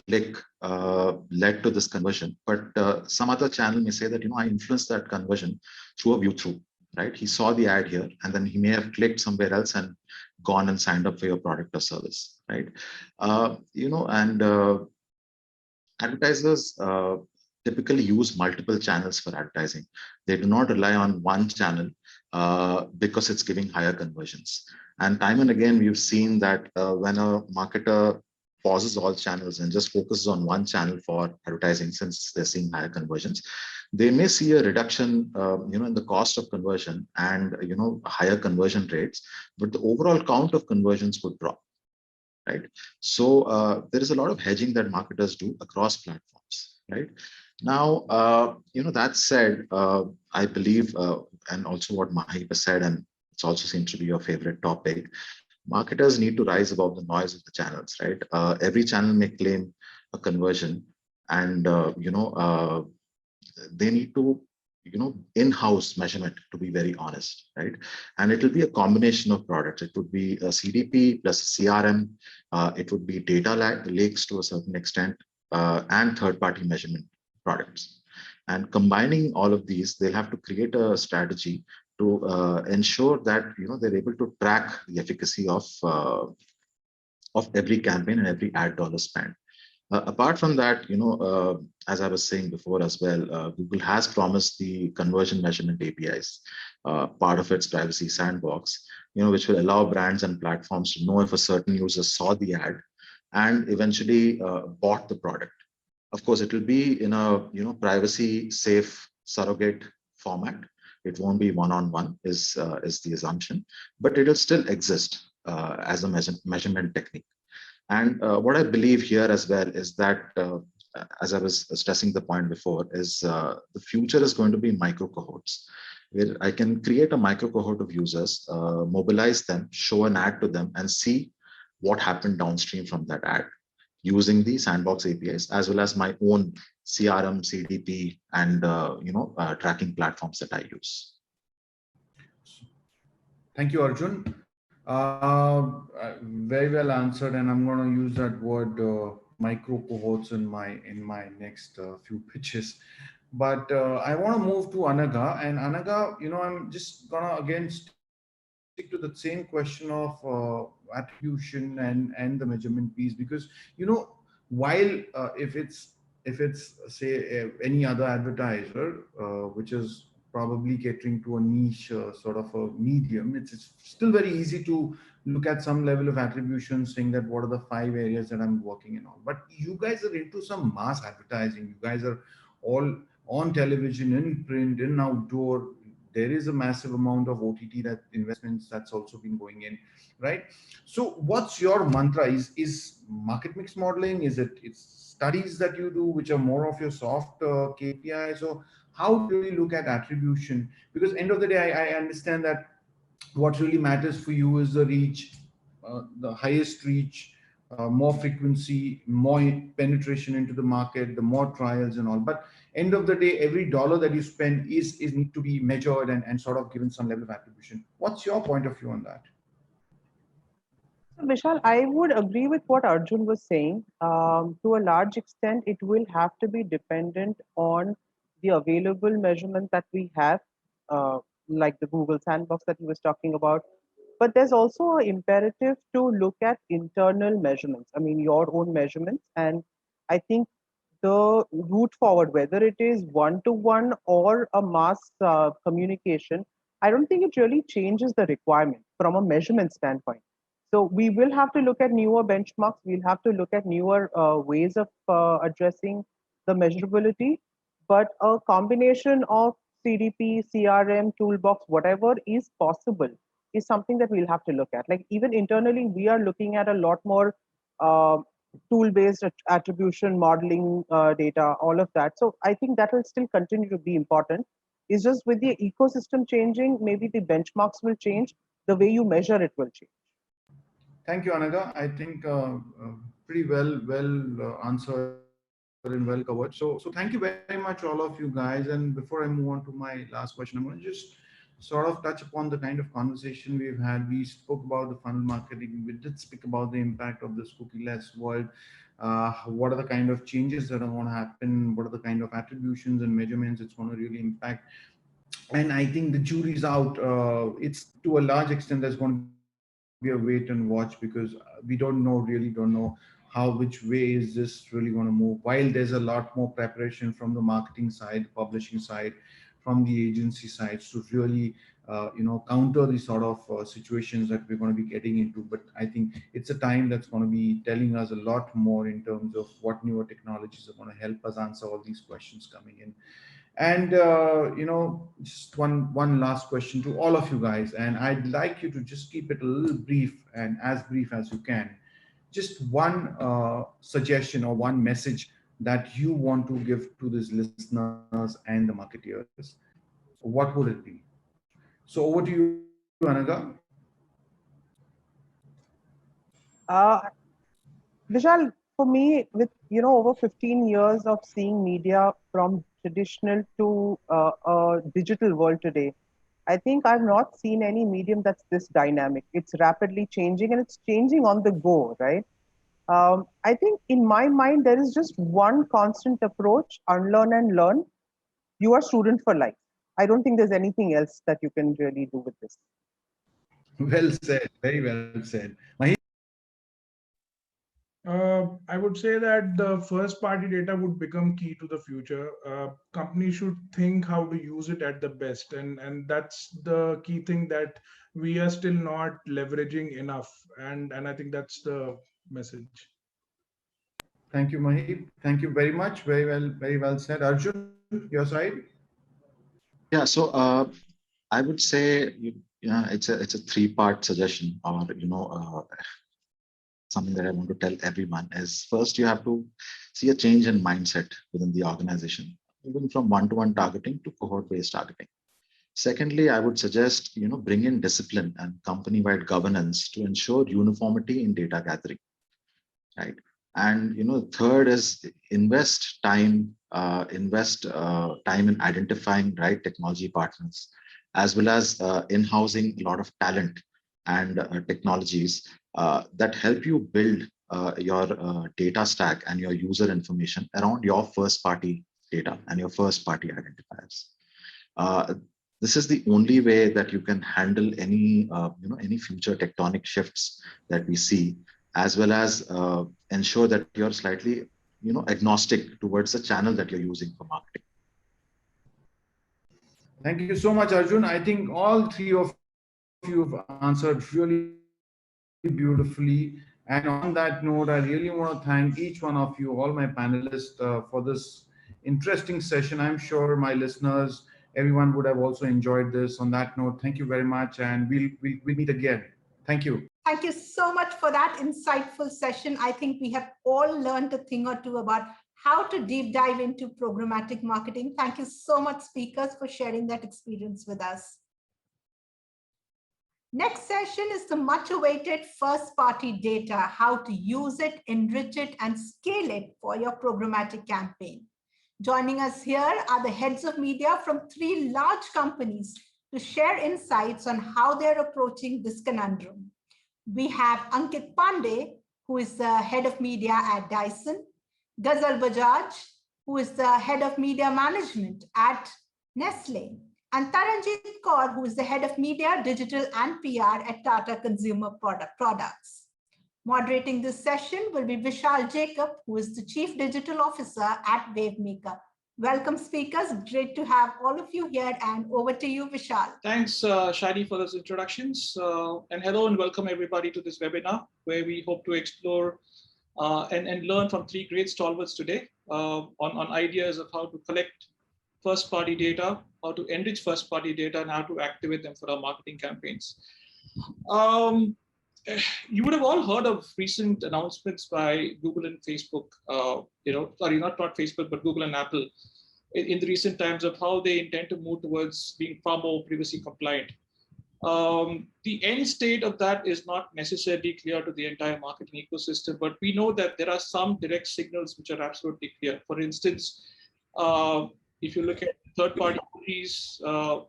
click led to this conversion, but some other channel may say that, I influenced that conversion through a view through, right? He saw the ad here, and then he may have clicked somewhere else and gone and signed up for your product or service, right? Advertisers typically use multiple channels for advertising. They do not rely on one channel because it's giving higher conversions. And time and again, we've seen that when a marketer pauses all channels and just focuses on one channel for advertising, since they're seeing higher conversions, they may see a reduction, in the cost of conversion and, higher conversion rates, but the overall count of conversions would drop, right? So there is a lot of hedging that marketers do across platforms, right? Now, that said, I believe, and also what Mahip said, and it also seems to be your favorite topic, marketers need to rise above the noise of the channels, right? Every channel may claim a conversion, and they need to, in-house measurement, to be very honest, right? And it will be a combination of products. It would be a CDP plus a CRM. It would be data lakes to a certain extent, and third-party measurement products. And combining all of these, they'll have to create a strategy to ensure that they're able to track the efficacy of every campaign and every ad dollar spent. Apart from that, as I was saying before as well, Google has promised the conversion measurement APIs, part of its privacy sandbox, which will allow brands and platforms to know if a certain user saw the ad and eventually bought the product. Of course, it will be in a privacy safe surrogate format. It won't be one-on-one is the assumption, but it will still exist as a measurement technique. And what I believe here as well is that, as I was stressing the point before, is the future is going to be micro cohorts, where I can create a micro cohort of users, mobilize them, show an ad to them, and see what happened downstream from that ad, using the sandbox APIs, as well as my own CRM, CDP, and tracking platforms that I use. Thank you, Arjun. Very well answered, and I'm going to use that word micro cohorts in my next few pitches. But I want to move to Anaga, and Anaga, I'm just gonna again stick to the same question of attribution and the measurement piece, because while if it's say any other advertiser which is probably catering to a niche sort of a medium, it's still very easy to look at some level of attribution, saying that what are the 5 areas that I'm working in on. But you guys are into some mass advertising. You guys are all on television, in print, in outdoor, there is a massive amount of OTT that investments that's also been going in, right? So what's your mantra? Is market mix modeling? It's studies that you do which are more of your soft KPIs, or how do you really look at attribution? Because end of the day, I understand that what really matters for you is the reach, the highest reach, more frequency, more penetration into the market, the more trials and all. But end of the day, every dollar that you spend is need to be measured and sort of given some level of attribution. What's your point of view on that? So, Vishal, I would agree with what Arjun was saying. To a large extent, it will have to be dependent on the available measurement that we have, like the Google Sandbox that he was talking about. But there's also an imperative to look at internal measurements. I mean, your own measurements. And I think the route forward, whether it is one-to-one or a mass communication, I don't think it really changes the requirement from a measurement standpoint. So we will have to look at newer benchmarks. We'll have to look at newer ways of addressing the measurability. But a combination of CDP, CRM, toolbox, whatever is possible, is something that we'll have to look at. Like even internally, we are looking at a lot more tool-based attribution, modeling data, all of that. So I think that will still continue to be important. It's just with the ecosystem changing, maybe the benchmarks will change, the way you measure it will change. Thank you, Anaga. I think pretty well answered and well covered. So thank you very much, all of you guys. And before I move on to my last question, I'm going to just sort of touch upon the kind of conversation we've had. We spoke about the funnel marketing. We did speak about the impact of this cookie-less world. What are the kind of changes that are going to happen? What are the kind of attributions and measurements it's going to really impact? And I think the jury's out. It's to a large extent there's going to be a wait and watch, because we really don't know which way is this really going to move. While there's a lot more preparation from the marketing side, publishing side, from the agency sides to really counter the sort of situations that we're going to be getting into. But I think it's a time that's going to be telling us a lot more in terms of what newer technologies are going to help us answer all these questions coming in. And just one last question to all of you guys, and I'd like you to just keep it a little brief, and as brief as you can. Just one suggestion or one message that you want to give to these listeners and the marketeers. What would it be? So over to you, Anaga. Vishal, for me, with over 15 years of seeing media from traditional to a digital world today, I think I've not seen any medium that's this dynamic. It's rapidly changing, and it's changing on the go, right? I think in my mind, there is just one constant approach: unlearn and learn. You are student for life. I don't think there's anything else that you can really do with this. Well said. Very well said. I would say that the first party data would become key to the future. Companies should think how to use it at the best. And that's the key thing that we are still not leveraging enough. And I think that's the message. Thank you, Mahit. Thank you very much. Very well said. Arjun, your side? Yeah, so I would say it's a three-part suggestion, or something that I want to tell everyone is, first, you have to see a change in mindset within the organization, moving from one-to-one targeting to cohort-based targeting. Secondly, I would suggest, bring in discipline and company-wide governance to ensure uniformity in data gathering, right? And, third is invest time in identifying right technology partners, as well as in-housing a lot of talent and technologies that help you build your data stack and your user information around your first party data and your first party identifiers. This is the only way that you can handle any future tectonic shifts that we see, as well as ensure that you're slightly agnostic towards the channel that you're using for marketing. Thank you so much, Arjun. I think all three of you have answered really beautifully. And on that note, I really want to thank each one of you, all my panelists, for this interesting session. I'm sure my listeners, everyone would have also enjoyed this. On that note, thank you very much, and we'll meet again. Thank you. Thank you so much for that insightful session. I think we have all learned a thing or two about how to deep dive into programmatic marketing. Thank you so much, speakers, for sharing that experience with us. Next session is the much awaited first-party data, how to use it, enrich it, and scale it for your programmatic campaign. Joining us here are the heads of media from 3 large companies to share insights on how they're approaching this conundrum. We have Ankit Pandey, who is the head of media at Dyson, Ghazal Bajaj, who is the head of media management at Nestle, and Taranjit Kaur, who is the head of media, digital, and PR at Tata Consumer Products. Moderating this session will be Vishal Jacob, who is the Chief Digital Officer at Wavemaker. Welcome, speakers. Great to have all of you here, and over to you, Vishal. Thanks, Shiney, for those introductions. And hello and welcome everybody to this webinar, where we hope to explore and learn from 3 great stalwarts today on ideas of how to collect first-party data, how to enrich first-party data, and how to activate them for our marketing campaigns. You would have all heard of recent announcements by Google and Facebook, not Facebook, but Google and Apple in the recent times of how they intend to move towards being far more privacy compliant. The end state of that is not necessarily clear to the entire marketing ecosystem, but we know that there are some direct signals which are absolutely clear. For instance, if you look at third-party cookies,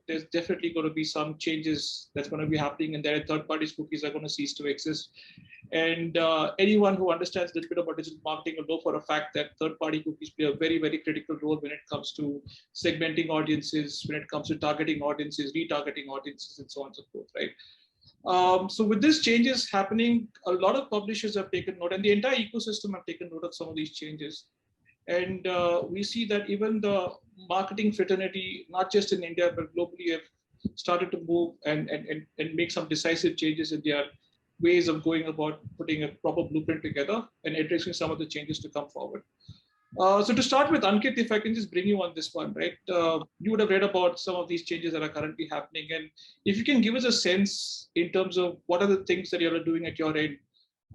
there's definitely going to be some changes that's going to be happening, and there third-party cookies are going to cease to exist. And anyone who understands a little bit about digital marketing will know for a fact that third-party cookies play a very, very critical role when it comes to segmenting audiences, when it comes to targeting audiences, retargeting audiences, and so on and so forth, right? So with these changes happening, a lot of publishers have taken note, and the entire ecosystem have taken note of some of these changes. And we see that even the marketing fraternity, not just in India, but globally, have started to move and make some decisive changes in their ways of going about putting a proper blueprint together and addressing some of the changes to come forward. So to start with, Ankit, if I can just bring you on this one, right? You would have read about some of these changes that are currently happening. And if you can give us a sense in terms of what are the things that you're doing at your end,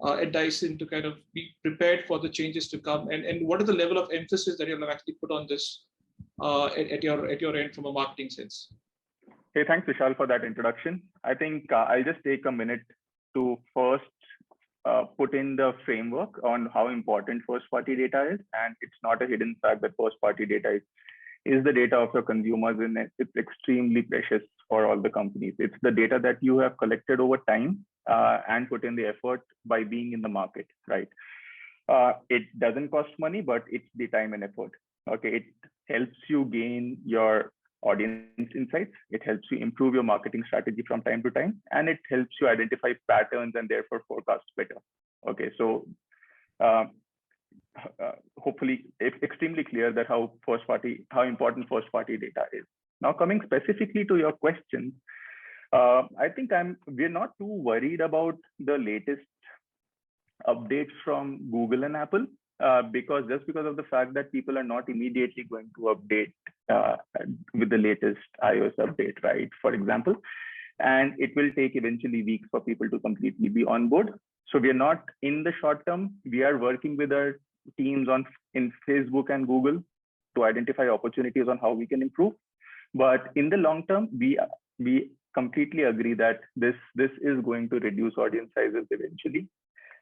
at Dyson, to kind of be prepared for the changes to come, and what are the level of emphasis that you'll have actually put on this at your end from a marketing sense? Hey, thanks, Vishal, for that introduction. I think I'll just take a minute to first put in the framework on how important first-party data is, and it's not a hidden fact that first-party data is the data of your consumers, and it's extremely precious for all the companies. It's the data that you have collected over time and put in the effort by being in the market, right? It doesn't cost money, but it's the time and effort. Okay, it helps you gain your audience insights. It helps you improve your marketing strategy from time to time, and it helps you identify patterns and therefore forecast better. Okay, so hopefully it's extremely clear that how important first-party data is. Now, coming specifically to your question, I think we're not too worried about the latest updates from Google and Apple, because of the fact that people are not immediately going to update with the latest iOS update, right? For example, and it will take eventually weeks for people to completely be on board. So we are not in the short term. We are working with our teams in Facebook and Google to identify opportunities on how we can improve. But in the long term, we completely agree that this is going to reduce audience sizes eventually.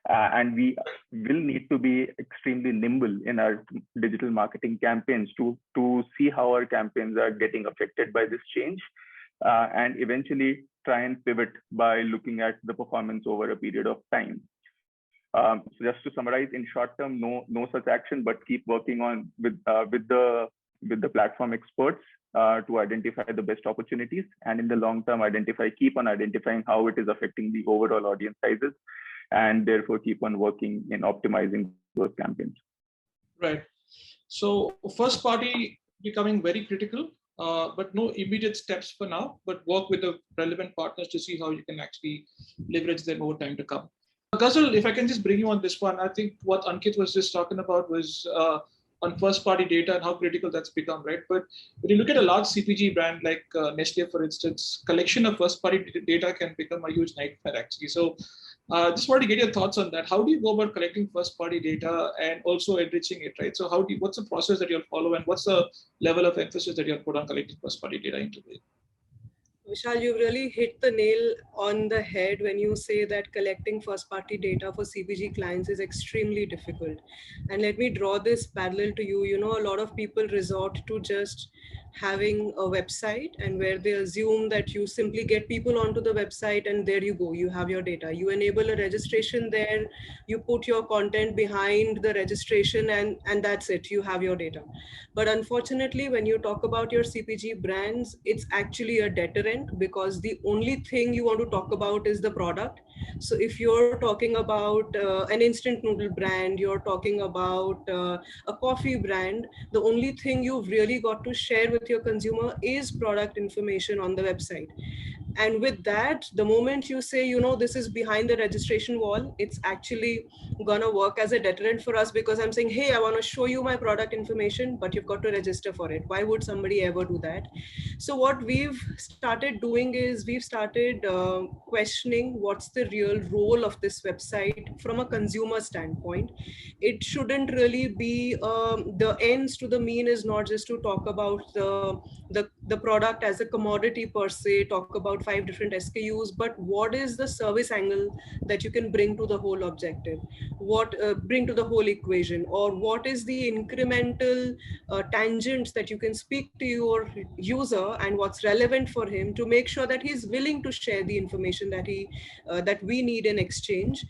And we will need to be extremely nimble in our digital marketing campaigns to see how our campaigns are getting affected by this change, and eventually try and pivot by looking at the performance over a period of time. So just to summarize, in short term, no such action, but keep working on with the platform experts to identify the best opportunities, and in the long term, keep on identifying how it is affecting the overall audience sizes, and therefore keep on working in optimizing those campaigns. Right. So first party becoming very critical, but no immediate steps for now, but work with the relevant partners to see how you can actually leverage them over time to come. Ghazal, if I can just bring you on this one, I think what Ankit was just talking about was on first-party data and how critical that's become, right? But when you look at a large CPG brand like Nestle, for instance, collection of first-party data can become a huge nightmare, actually. So just wanted to get your thoughts on that. How do you go about collecting first-party data and also enriching it, right? So what's the process that you'll follow, and what's the level of emphasis that you'll put on collecting first-party data into it? Vishal, you really hit the nail on the head when you say that collecting first-party data for CPG clients is extremely difficult. And let me draw this parallel to you. You know, a lot of people resort to just having a website, and where they assume that you simply get people onto the website and there you go, you have your data. You enable a registration there, you put your content behind the registration, and that's it, you have your data. But unfortunately, when you talk about your CPG brands, it's actually a deterrent, because the only thing you want to talk about is the product. So if you're talking about an instant noodle brand, you're talking about a coffee brand, the only thing you've really got to share with your consumer is product information on the website. And with that, the moment you say, you know, this is behind the registration wall, it's actually gonna work as a deterrent for us, because I'm saying, hey, I want to show you my product information, but you've got to register for it. Why would somebody ever do that? So what we've started doing is we've started questioning what's the real role of this website from a consumer standpoint. It shouldn't really be the ends to the mean is not just to talk about the product as a commodity per se, talk about 5 different SKUs, but what is the service angle that you can bring to the whole objective, what bring to the whole equation, or what is the incremental tangents that you can speak to your user and what's relevant for him to make sure that he's willing to share the information that we need in exchange.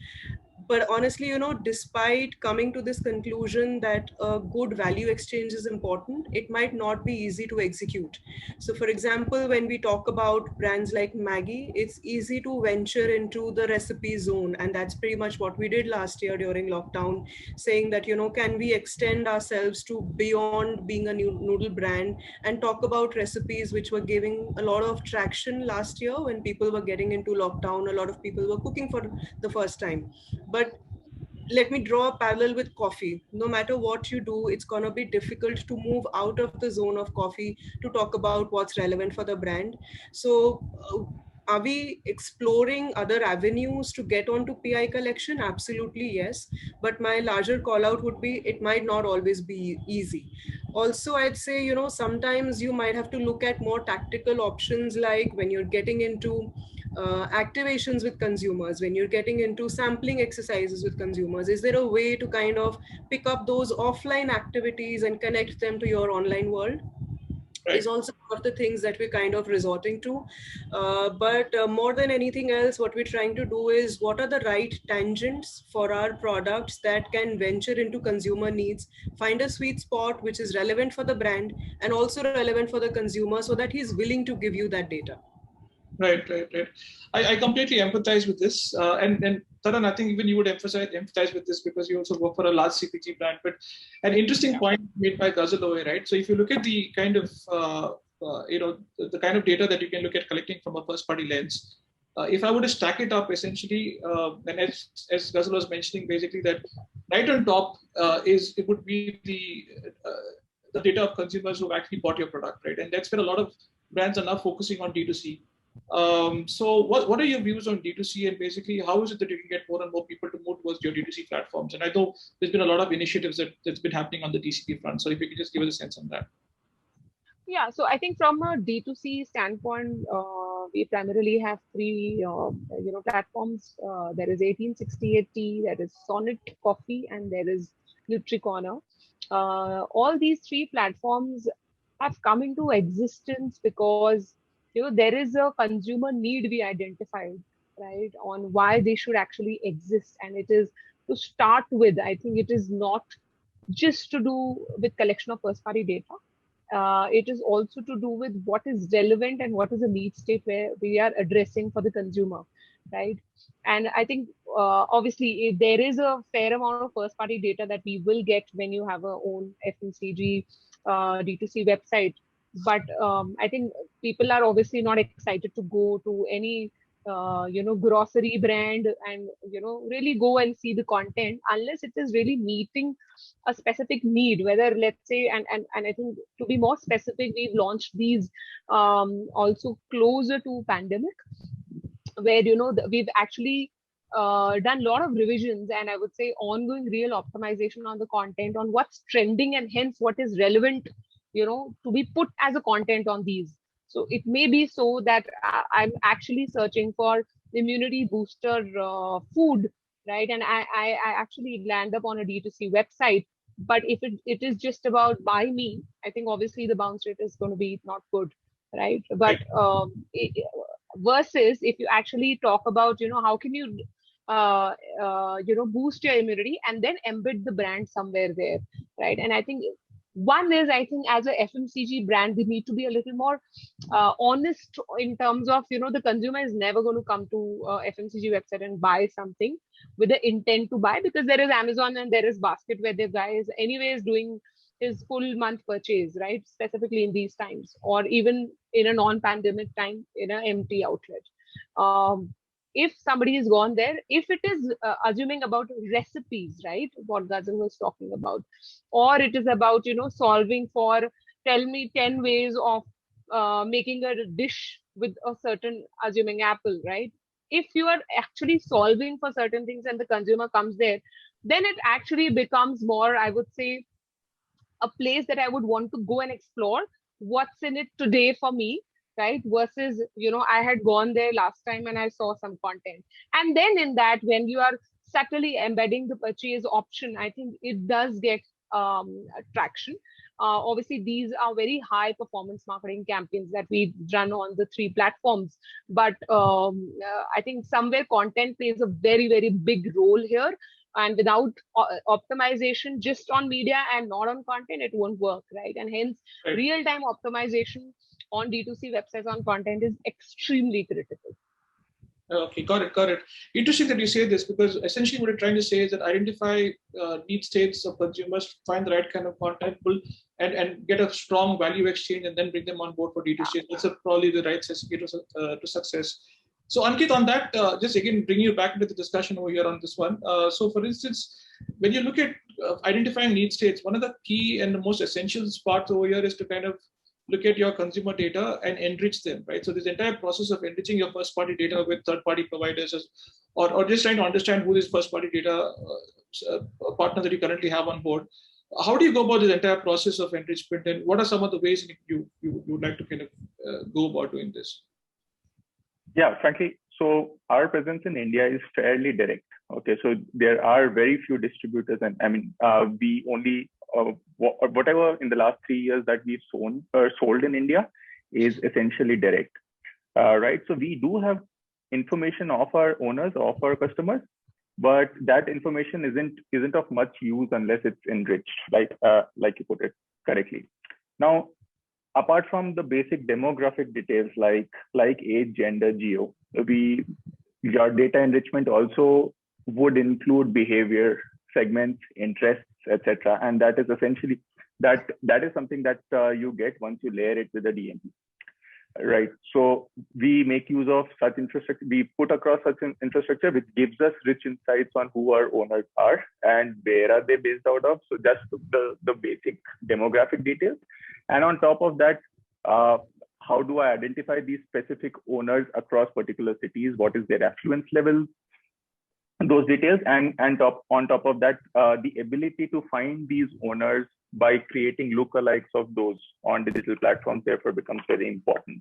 But honestly, you know, despite coming to this conclusion that a good value exchange is important, it might not be easy to execute. So for example, when we talk about brands like Maggie, it's easy to venture into the recipe zone. And that's pretty much what we did last year during lockdown, saying that, you know, can we extend ourselves to beyond being a new noodle brand and talk about recipes which were giving a lot of traction last year when people were getting into lockdown. A lot of people were cooking for the first time. But let me draw a parallel with coffee. No matter what you do, it's going to be difficult to move out of the zone of coffee to talk about what's relevant for the brand. So are we exploring other avenues to get onto PI collection? Absolutely, yes. But my larger call out would be, it might not always be easy. Also, I'd say, you know, sometimes you might have to look at more tactical options, like when you're getting into activations with consumers, when you're getting into sampling exercises with consumers, is there a way to kind of pick up those offline activities and connect them to your online world? Right. Is also one of the things that we're kind of resorting to. But more than anything else, what we're trying to do is, what are the right tangents for our products that can venture into consumer needs, find a sweet spot which is relevant for the brand and also relevant for the consumer, so that he's willing to give you that data. Right. I completely empathize with this, and Taran, I think even you would empathize with this because you also work for a large CPG brand. But an interesting point made by Ghazaloy, right? So if you look at the kind of the kind of data that you can look at collecting from a first-party lens, if I were to stack it up, essentially, and as Ghazaloy was mentioning, basically that right on top it would be the data of consumers who actually bought your product, right? And that's where a lot of brands are now focusing on D2C. So what are your views on D2C, and basically how is it that you can get more and more people to move towards your D2C platforms? And I know there's been a lot of initiatives that's been happening on the DCP front. So if you could just give us a sense on that. Yeah, so I think from a D2C standpoint, we primarily have 3 platforms. There is 1868 Tea, there is Sonnet Coffee, and there is NutriCorner. All these 3 platforms have come into existence because there is a consumer need we identified, right, on why they should actually exist. And it is to start with, I think it is not just to do with collection of first-party data. It is also to do with what is relevant and what is a need state where we are addressing for the consumer, right? And I think obviously there is a fair amount of first-party data that we will get when you have a own FMCG D2C website. But I think people are obviously not excited to go to any grocery brand and, really go and see the content unless it is really meeting a specific need, whether let's say, and I think to be more specific, we've launched these also closer to pandemic, where, we've actually done a lot of revisions and I would say ongoing real optimization on the content, on what's trending and hence what is relevant, to be put as a content on these. So it may be so that I'm actually searching for immunity booster food, right? And I actually land up on a D2C website. But if it is just about buy me, I think obviously the bounce rate is going to be not good, right? But versus if you actually talk about, how can you boost your immunity and then embed the brand somewhere there, right? And I think one is, I think as a FMCG brand, we need to be a little more honest in terms of, the consumer is never going to come to FMCG website and buy something with the intent to buy, because there is Amazon and there is Basket where the guy is anyways doing his full month purchase, right? Specifically in these times, or even in a non-pandemic time in an empty outlet. If somebody has gone there, if it is assuming about recipes, right, what Ghazal was talking about, or it is about, solving for, tell me 10 ways of making a dish with a certain, assuming apple, right? If you are actually solving for certain things and the consumer comes there, then it actually becomes more, I would say, a place that I would want to go and explore what's in it today for me, right? Versus, I had gone there last time and I saw some content. And then in that, when you are subtly embedding the purchase option, I think it does get traction. Obviously, these are very high performance marketing campaigns that we run on the 3 platforms. But I think somewhere content plays a very, very big role here. And without optimization just on media and not on content, it won't work, right? And hence, real-time optimization on D2C websites on content is extremely critical. Okay, got it. Interesting that you say this, because essentially what you're trying to say is that identify need states of consumers, find the right kind of content, and get a strong value exchange, and then bring them on board for D2C. That's probably the right recipe to success. So Ankit, on that, just again bring you back into the discussion over here on this one. So for instance, when you look at identifying need states, one of the key and the most essential parts over here is to kind of look at your consumer data and enrich them, right? So this entire process of enriching your first-party data with third-party providers, or just trying to understand who this first-party data partner that you currently have on board. How do you go about this entire process of enrichment, and what are some of the ways you would like to kind of go about doing this? Yeah, frankly, so our presence in India is fairly direct. Okay, so there are very few distributors, and I mean, we only whatever in the last 3 years that we've sold in India is essentially direct, right? So we do have information of our owners, of our customers, but that information isn't of much use unless it's enriched, like you put it correctly. Now, apart from the basic demographic details like age, gender, geo, your data enrichment also would include behavior, segments, interests, etc. And that is essentially that is something that you get once you layer it with a DMP, right? So we make use of such infrastructure. We put across such an infrastructure which gives us rich insights on who our owners are and where are they based out of. So just the basic demographic details. And on top of that, how do I identify these specific owners across particular cities? What is their affluence level? Those details, and on top of that, the ability to find these owners by creating lookalikes of those on digital platforms therefore becomes very important.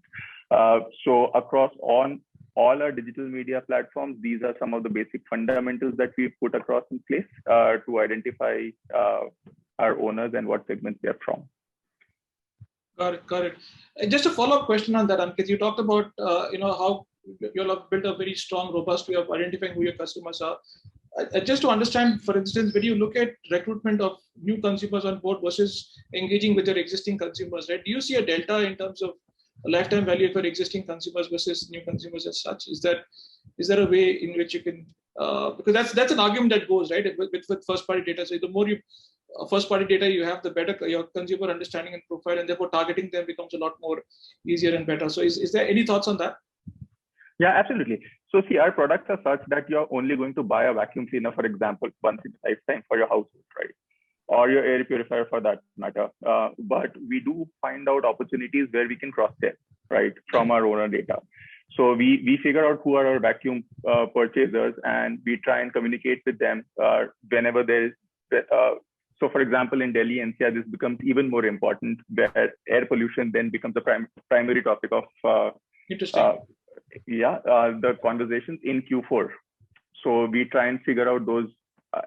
So across all our digital media platforms, these are some of the basic fundamentals that we put across in place to identify our owners and what segments they're from. Got it. And just a follow-up question on that, Ankit. You talked about how you'll have built a very strong, robust way of identifying who your customers are. Just to understand, for instance, when you look at recruitment of new consumers on board versus engaging with your existing consumers, right? Do you see a delta in terms of a lifetime value of your existing consumers versus new consumers as such? Is there a way in which you can, because that's an argument that goes, right, with first-party data. So the more first-party data you have, the better your consumer understanding and profile, and therefore targeting them becomes a lot more easier and better. So is there any thoughts on that? Yeah, absolutely. So see, our products are such that you're only going to buy a vacuum cleaner, for example, once in a lifetime for your household, right? Or your air purifier for that matter. But we do find out opportunities where we can cross-sell, right, from our owner data. So we figure out who are our vacuum purchasers, and we try and communicate with them whenever there is. So, for example, in Delhi NCR, this becomes even more important, where air pollution then becomes a primary topic of the conversations in Q4. So we try and figure out those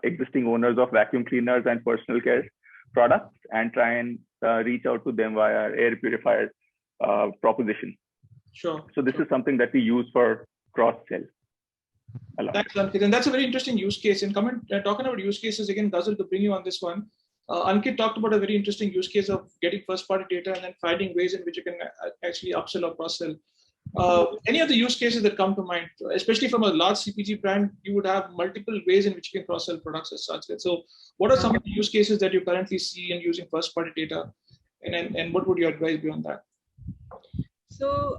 existing owners of vacuum cleaners and personal care products and try and reach out to them via air purifier proposition. Sure. So this is something that we use for cross-sell. Thanks, Ankit. And that's a very interesting use case. And talking about use cases, again, Ghazal, to bring you on this one, Ankit talked about a very interesting use case of getting first-party data and then finding ways in which you can actually upsell or cross-sell. Any of the use cases that come to mind, especially from a large CPG brand, you would have multiple ways in which you can cross-sell products as such. So what are some of the use cases that you currently see in using first-party data? And what would your advice be on that? So,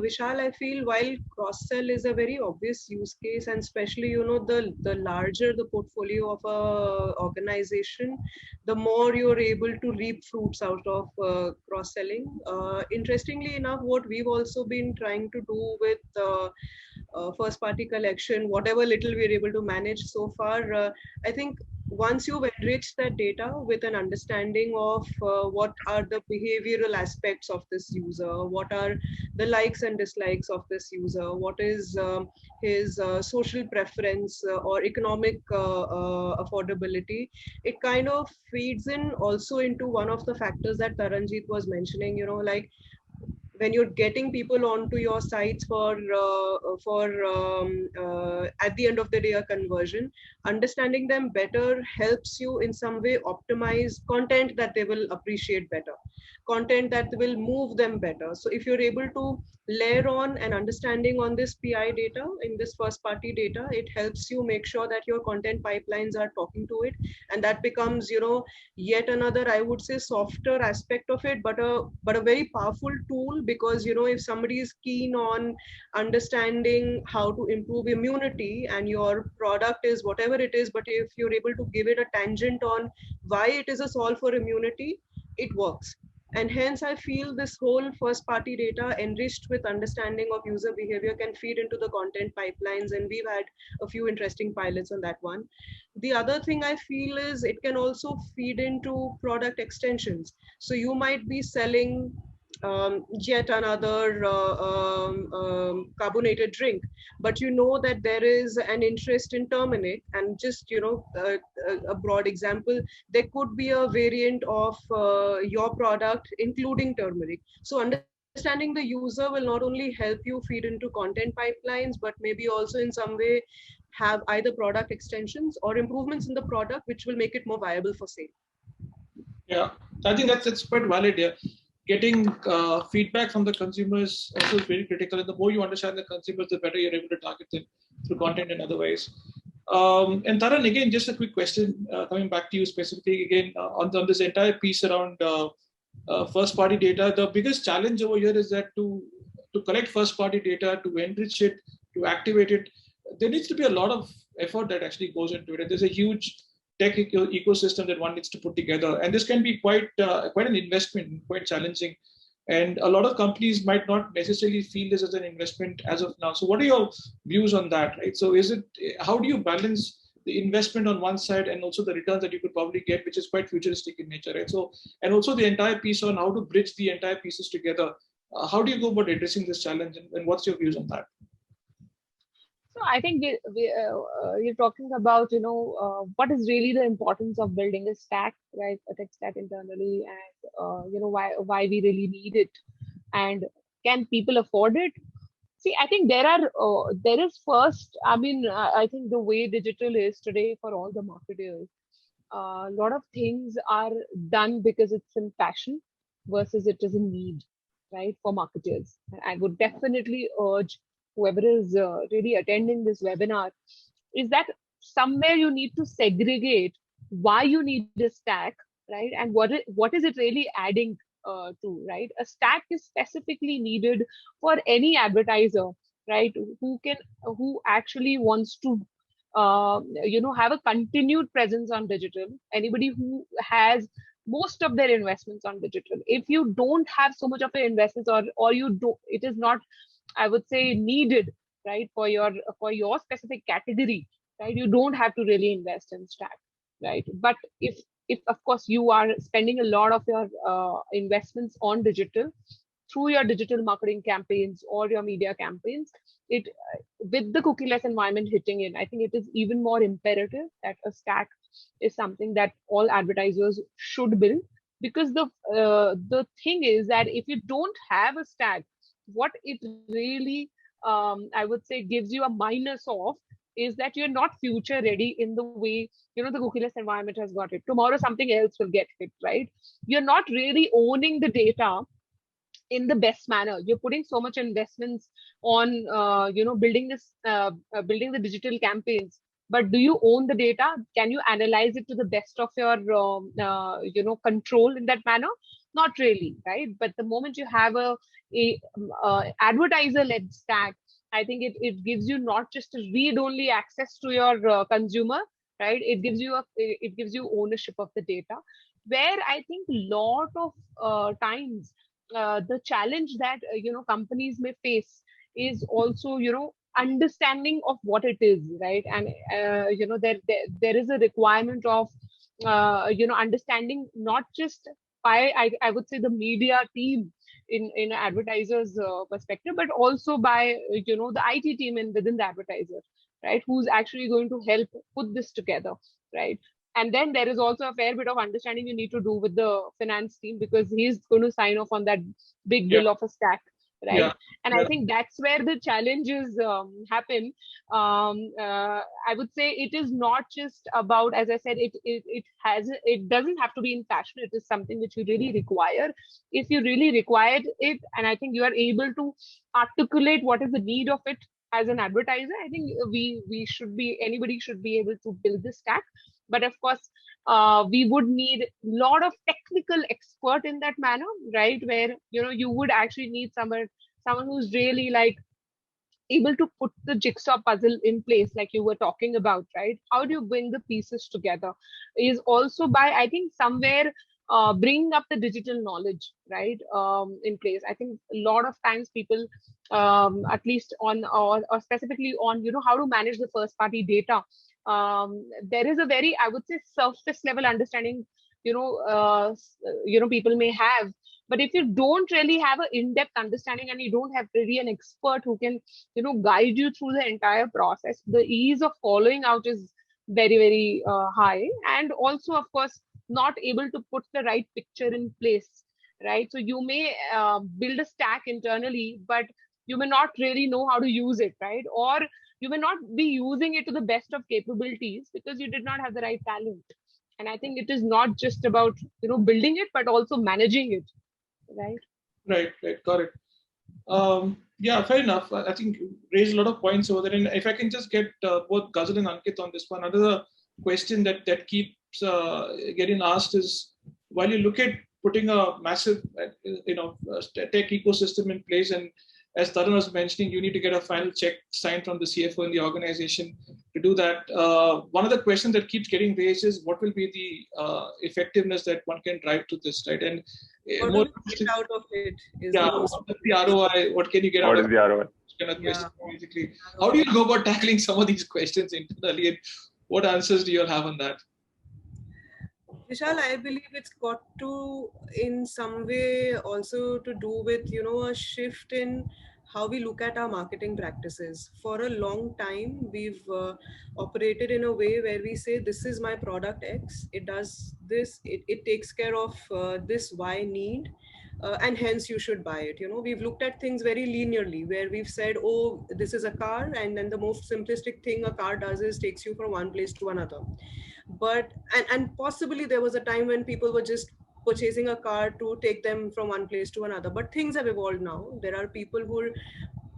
Vishal, I feel while cross-sell is a very obvious use case, and especially, the larger the portfolio of a organization, the more you're able to reap fruits out of cross-selling. Interestingly enough, what we've also been trying to do with first-party collection, whatever little we're able to manage so far, I think once you've enriched that data with an understanding of what are the behavioral aspects of this user, what are the likes and dislikes of this user, what is his social preference or economic affordability, it kind of feeds in also into one of the factors that Taranjeet was mentioning, like when you're getting people onto your sites for at the end of the day a conversion, understanding them better helps you in some way optimize content that they will appreciate better, content that will move them better. So if you're able to layer on an understanding on this PI data, in this first party data, it helps you make sure that your content pipelines are talking to it, and that becomes yet another, I would say, softer aspect of it, but a very powerful tool, because if somebody is keen on understanding how to improve immunity and your product is whatever it is, but if you're able to give it a tangent on why it is a solve for immunity, it works. And hence I feel this whole first party data enriched with understanding of user behavior can feed into the content pipelines, and we've had a few interesting pilots on that one. The other thing I feel is it can also feed into product extensions. So you might be selling yet another carbonated drink, but that there is an interest in turmeric, and just a broad example, there could be a variant of your product including turmeric. So understanding the user will not only help you feed into content pipelines, but maybe also in some way have either product extensions or improvements in the product which will make it more viable for sale. Yeah, I think that's quite valid. Yeah, getting feedback from the consumers also is very critical. And the more you understand the consumers, the better you're able to target them through content and other ways. And Taran, again, just a quick question coming back to you specifically again on this entire piece around first-party data. The biggest challenge over here is that to collect first-party data, to enrich it, to activate it, there needs to be a lot of effort that actually goes into it. And there's a huge tech ecosystem that one needs to put together. And this can be quite an investment, quite challenging. And a lot of companies might not necessarily feel this as an investment as of now. So what are your views on that, right? So how do you balance the investment on one side and also the returns that you could probably get, which is quite futuristic in nature, right? So, and also the entire piece on how to bridge the entire pieces together. How do you go about addressing this challenge, and what's your views on that? So I think you're talking about, what is really the importance of building a stack, right? A tech stack internally, and, why we really need it, and can people afford it? See, I think there is first, I think the way digital is today for all the marketers, a lot of things are done because it's in fashion versus it is a need, right, for marketers. I would definitely urge whoever is really attending this webinar is that somewhere you need to segregate why you need a stack, right? And what is it really adding to, right? A stack is specifically needed for any advertiser, right? Who actually wants to have a continued presence on digital, anybody who has most of their investments on digital. If you don't have so much of your investments, or you do, it is not, I would say, needed, right, for your specific category, right? You don't have to really invest in stack, right? But if of course you are spending a lot of your investments on digital through your digital marketing campaigns or your media campaigns, it with the cookieless environment hitting in, I think it is even more imperative that a stack is something that all advertisers should build. Because the thing is that if you don't have a stack, what it really I would say gives you a minus of is that you're not future ready in the way the cookieless environment has got it. Tomorrow something else will get hit, right? You're not really owning the data in the best manner. You're putting so much investments on building the digital campaigns, but do you own the data? Can you analyze it to the best of your control in that manner? Not really, right? But the moment you have a advertiser led stack, I think it gives you not just a read only access to your consumer, right? It gives you ownership of the data, where I think a lot of times the challenge that companies may face is also understanding of what it is, right? And there is a requirement of understanding, not just by I would say the media team in advertisers perspective, but also by the IT team within the advertiser, right, who's actually going to help put this together, right? And then there is also a fair bit of understanding you need to do with the finance team, because he's going to sign off on that big bill of a stack, right? And I think that's where the challenges happen. I would say it is not just about, as I said, it doesn't have to be in fashion. It is something which you really require. If you really required it, and I think you are able to articulate what is the need of it as an advertiser, I think anybody should be able to build this stack. But of course, we would need a lot of technical expert in that manner, right? Where you would actually need someone who's really like able to put the jigsaw puzzle in place, like you were talking about, right? How do you bring the pieces together? Is also by, I think, somewhere bringing up the digital knowledge, right, in place. I think a lot of times people, at least on or specifically on how to manage the first party data. There is a very, I would say, surface level understanding people may have, but if you don't really have an in-depth understanding and you don't have really an expert who can guide you through the entire process, the ease of following out is very, very high. And also, of course, not able to put the right picture in place, right? So you may build a stack internally, but you may not really know how to use it, right? Or you may not be using it to the best of capabilities because you did not have the right talent. And I think it is not just about building it, but also managing it, right? Right, got it. Yeah, fair enough. I think you raised a lot of points over there. And if I can just get both Ghazal and Ankit on this one, another question that keeps getting asked is, while you look at putting a massive tech ecosystem in place, and as Tarun was mentioning, you need to get a final check signed from the CFO in the organization to do that. One of the questions that keeps getting raised is, what will be the effectiveness that one can drive to this, right? And what do you get out of it? What is the ROI? What can you get out of it? What is the ROI? Kind of question, basically. How do you go about tackling some of these questions internally, and what answers do you all have on that? Vishal, I believe it's got to, in some way, also to do with, a shift in how we look at our marketing practices. For a long time, we've operated in a way where we say, this is my product X, it does this, it takes care of this Y need. And hence you should buy it. We've looked at things very linearly, where we've said, oh, this is a car, and then the most simplistic thing a car does is takes you from one place to another. But and possibly there was a time when people were just purchasing a car to take them from one place to another, but things have evolved now. There are people who are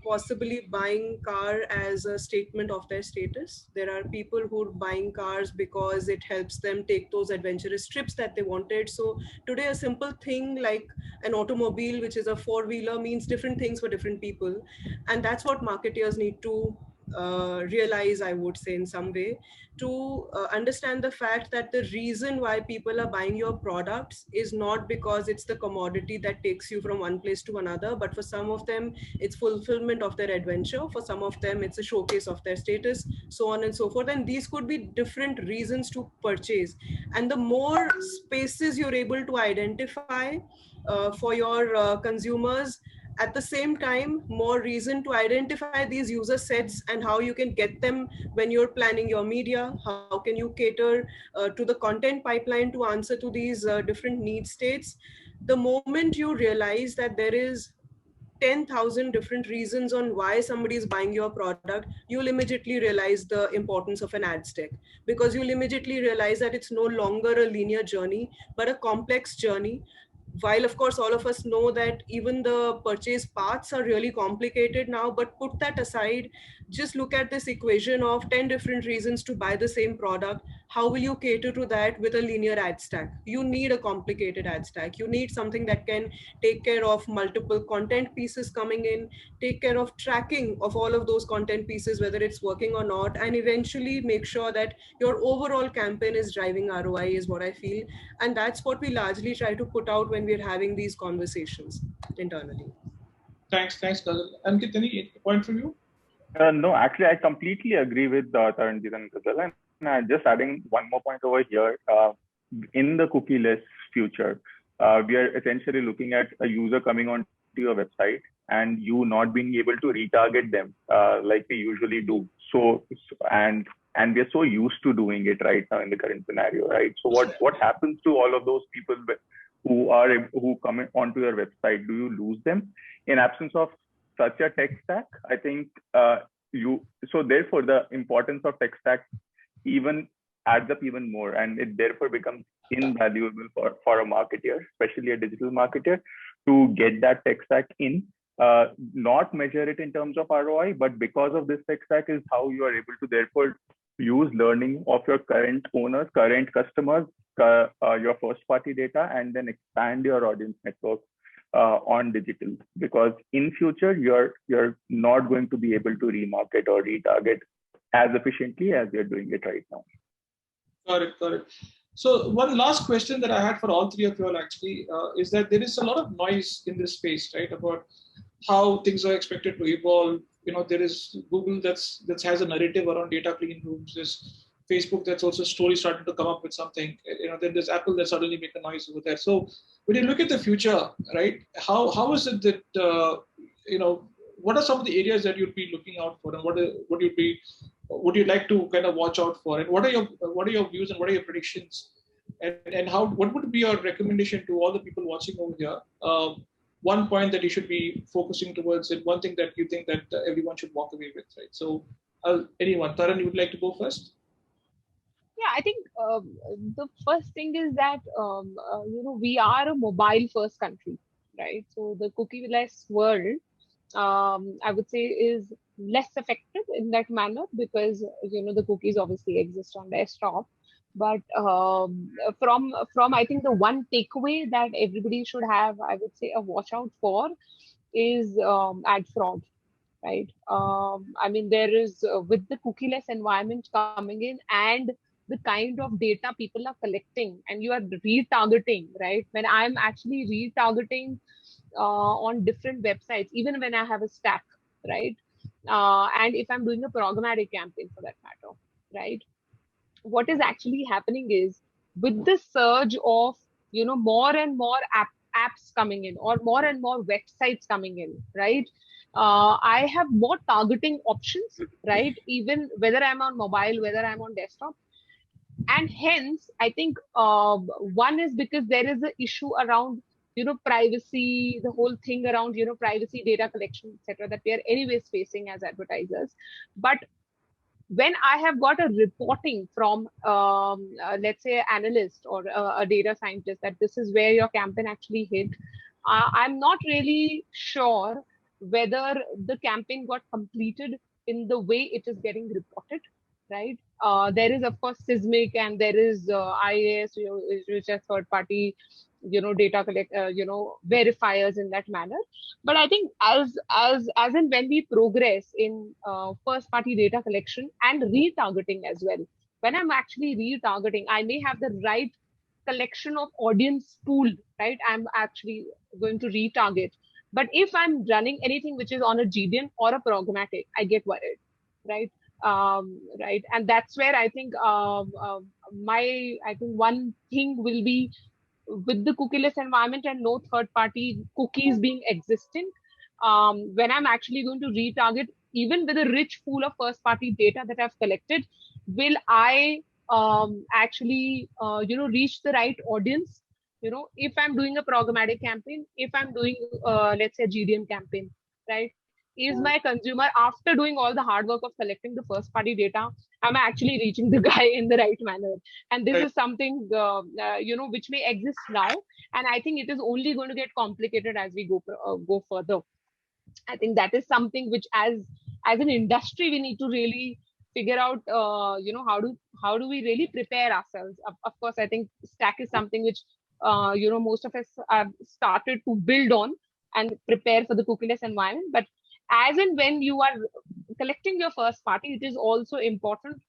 possibly buying car as a statement of their status. There are people who are buying cars because it helps them take those adventurous trips that they wanted. So today, a simple thing like an automobile, which is a four-wheeler, means different things for different people. And that's what marketers need to realize, I would say, in some way, to understand the fact that the reason why people are buying your products is not because it's the commodity that takes you from one place to another, but for some of them, it's fulfillment of their adventure. For some of them, it's a showcase of their status, so on and so forth. And these could be different reasons to purchase. And the more spaces you're able to identify for your consumers, at the same time, more reason to identify these user sets and how you can get them when you're planning your media. How can you cater to the content pipeline to answer to these different need states? The moment you realize that there is 10,000 different reasons on why somebody is buying your product, you'll immediately realize the importance of an ad stack, because you'll immediately realize that it's no longer a linear journey, but a complex journey. While of course all of us know that even the purchase paths are really complicated now, but put that aside, just look at this equation of 10 different reasons to buy the same product. How will you cater to that with a linear ad stack? You need a complicated ad stack. You need something that can take care of multiple content pieces coming in, take care of tracking of all of those content pieces, whether it's working or not, and eventually make sure that your overall campaign is driving ROI, is what I feel. And that's what we largely try to put out when we're having these conversations internally. Thanks, Kajal. Ankit, any point from you? No, actually, I completely agree with Taranjit and Kajal. And just adding one more point over here, in the cookie-less future, we are essentially looking at a user coming onto your website and you not being able to retarget them like we usually do. And we are so used to doing it right now in the current scenario, right? So what happens to all of those people who come onto your website? Do you lose them in absence of such a tech stack? I think so therefore the importance of tech stack even adds up even more, and it therefore becomes invaluable for a marketer, especially a digital marketer, to get that tech stack in, not measure it in terms of ROI, but because of this tech stack is how you are able to therefore use learning of your current owners, current customers, your first party data, and then expand your audience network on digital, because in future you're not going to be able to remarket or retarget as efficiently as you're doing it right now. Got it. So one last question that I had for all three of you all actually is that there is a lot of noise in this space, right, about how things are expected to evolve. There is Google that has a narrative around data clean rooms. There's Facebook that's also slowly starting to come up with something. Then there's Apple that suddenly make a noise over there. So when you look at the future, right, how is it that what are some of the areas that you'd be looking out for, and would you like to kind of watch out for, and what are your views and what are your predictions, and what would be your recommendation to all the people watching over here? One point that you should be focusing towards, and one thing that you think that everyone should walk away with, right? So anyone, Taran, you would like to go first? Yeah, I think the first thing is that we are a mobile first country, right? So the cookie-less world, I would say, is less effective in that manner, because the cookies obviously exist on desktop. But from I think the one takeaway that everybody should have, I would say, a watch out for is ad fraud, right? I mean, there is with the cookie-less environment coming in and the kind of data people are collecting, and you are retargeting, right? When I'm actually retargeting on different websites, even when I have a stack, right? And if I'm doing a programmatic campaign for that matter, right? What is actually happening is, with the surge of more and more apps coming in, or more and more websites coming in, right? I have more targeting options, right? Even whether I'm on mobile, whether I'm on desktop. And hence, I think one is because there is an issue around privacy, the whole thing around privacy, data collection, etc., that we are anyways facing as advertisers. But when I have got a reporting from let's say analyst or a data scientist that this is where your campaign actually hit, I'm not really sure whether the campaign got completed in the way it is getting reported, right? There is of course Sismic, and there is IAS, which are third party, data collect, verifiers in that manner. But I think as and when we progress in first party data collection and retargeting as well, when I'm actually retargeting, I may have the right collection of audience pool, right? I'm actually going to retarget. But if I'm running anything which is on a GDN or a programmatic, I get worried, right? Right. And that's where I think I think one thing will be, with the cookieless environment and no third-party cookies being existing, when I'm actually going to retarget, even with a rich pool of first-party data that I've collected, will I actually reach the right audience? If I'm doing a programmatic campaign, if I'm doing let's say a GDN campaign, right? Is my consumer, after doing all the hard work of collecting the first-party data, am I actually reaching the guy in the right manner? And this is something which may exist now, and I think it is only going to get complicated as we go further. I think that is something which, as an industry, we need to really figure out. How do we really prepare ourselves? Of course, I think Stack is something which most of us have started to build on and prepare for the cookieless environment. But as and when you are collecting your first party, it is also important,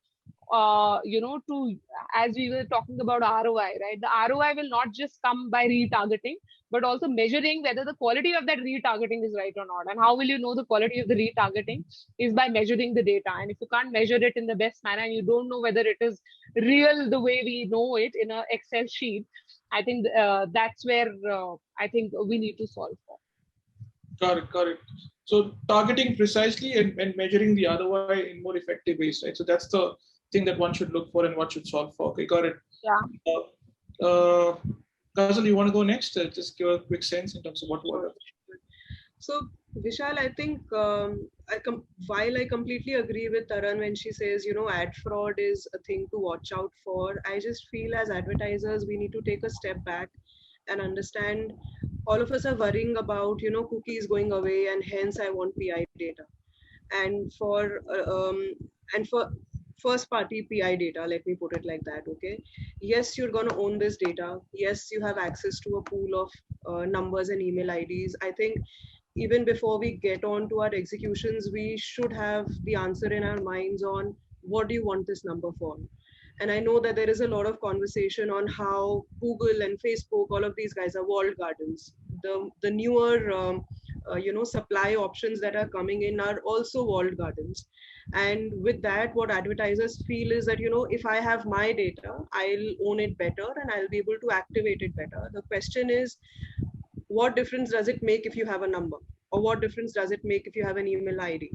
to, as we were talking about ROI, right? The ROI will not just come by retargeting, but also measuring whether the quality of that retargeting is right or not. And how will you know the quality of the retargeting? Is by measuring the data. And if you can't measure it in the best manner, and you don't know whether it is real the way we know it in an Excel sheet, I think that's where I think we need to solve for. Got it. So targeting precisely and measuring the ROI in more effective ways, right? So that's the thing that one should look for and what should solve for. Okay, got it. Yeah. Ghazal, you want to go next? Just give a quick sense in terms of what were. So Vishal, I think while I completely agree with Taran when she says, ad fraud is a thing to watch out for, I just feel as advertisers, we need to take a step back and understand all of us are worrying about, cookies going away, and hence I want PI data. And for first party PI data, let me put it like that, okay? Yes, you're going to own this data. Yes, you have access to a pool of numbers and email IDs. I think even before we get on to our executions, we should have the answer in our minds on what do you want this number for? And I know that there is a lot of conversation on how Google and Facebook, all of these guys are walled gardens. The newer, supply options that are coming in are also walled gardens. And with that, what advertisers feel is that, if I have my data, I'll own it better and I'll be able to activate it better. The question is, what difference does it make if you have a number? Or what difference does it make if you have an email ID?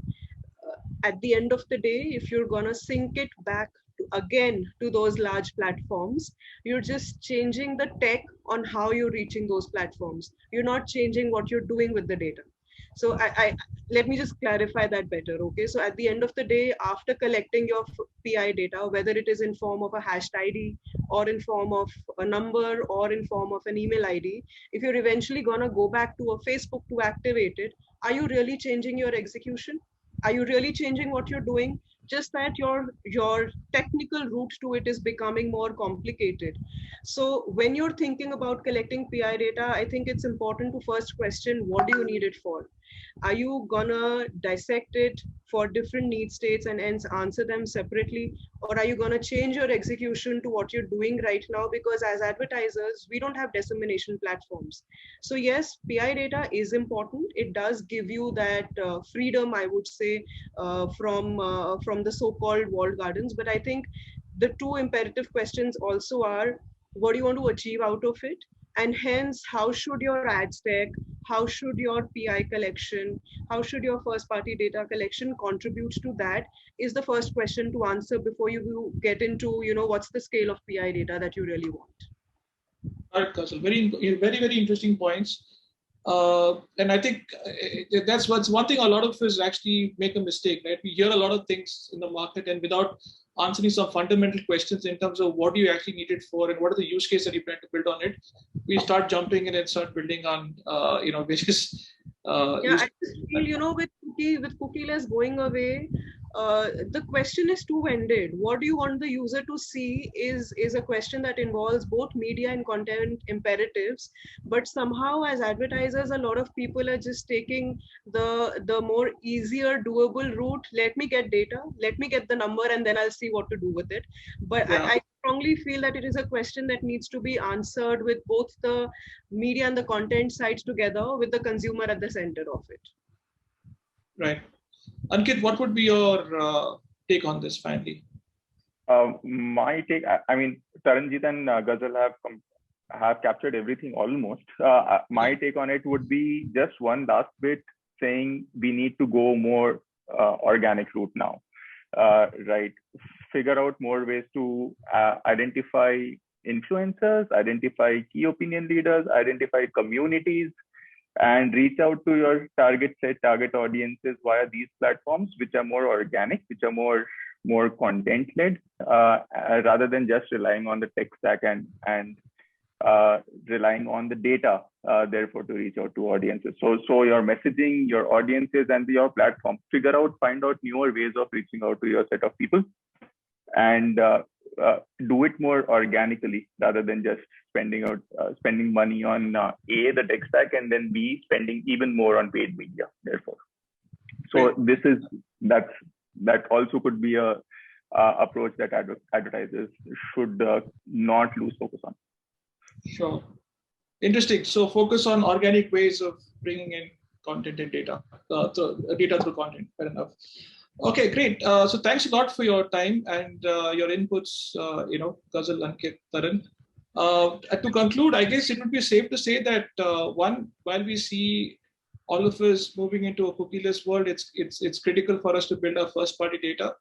At the end of the day, if you're going to sync it back again to those large platforms, you're just changing the tech on how you're reaching those platforms. You're not changing what you're doing with the data. So I let me just clarify that better. Okay, so at the end of the day, after collecting your PI data, whether it is in form of a hashed ID or in form of a number or in form of an email ID, if you're eventually going to go back to a Facebook to activate it, are you really changing your execution? Are you really changing what you're doing? Just that your technical route to it is becoming more complicated. So when you're thinking about collecting PI data, I think it's important to first question, what do you need it for? Are you gonna dissect it for different need states and hence answer them separately? Or are you gonna change your execution to what you're doing right now? Because as advertisers, we don't have dissemination platforms. So yes, PI data is important. It does give you that freedom, I would say, from the so-called walled gardens. But I think the two imperative questions also are, what do you want to achieve out of it? And hence, how should your ad stack, how should your PI collection, how should your first party data collection contribute to that is the first question to answer before you get into, what's the scale of PI data that you really want. All right, Ghazal, very, very interesting points. And I think that's one thing a lot of us actually make a mistake, right? We hear a lot of things in the market, and without answering some fundamental questions in terms of what do you actually need it for and what are the use cases that you plan to build on it, we start jumping in and start building on, various I just feel, with cookieless going away, the question is two-ended. What do you want the user to see is a question that involves both media and content imperatives. But somehow, as advertisers, a lot of people are just taking the more easier, doable route. Let me get data, let me get the number, and then I'll see what to do with it. But I strongly feel that it is a question that needs to be answered with both the media and the content sides together, with the consumer at the center of it. Right. Ankit, what would be your take on this finally? My take, I mean, Taranjit and Ghazal have captured everything almost. My take on it would be just one last bit, saying we need to go more organic route now, right? Figure out more ways to identify influencers, identify key opinion leaders, identify communities, and reach out to your target audiences via these platforms, which are more organic, which are more content led, rather than just relying on the tech stack and relying on the data, therefore, to reach out to audiences. So your messaging, your audiences, and your platform, find out newer ways of reaching out to your set of people, and do it more organically rather than just spending money on A, the tech stack, and then B, spending even more on paid media, therefore. So that also could be a approach that advertisers should not lose focus on. Sure. Interesting. So focus on organic ways of bringing in content and data, data through content. Fair enough. Okay, great. So thanks a lot for your time and your inputs, Ghazal, Ankit, Taran. To conclude, I guess it would be safe to say that while we see all of us moving into a cookieless world, it's critical for us to build our first-party data.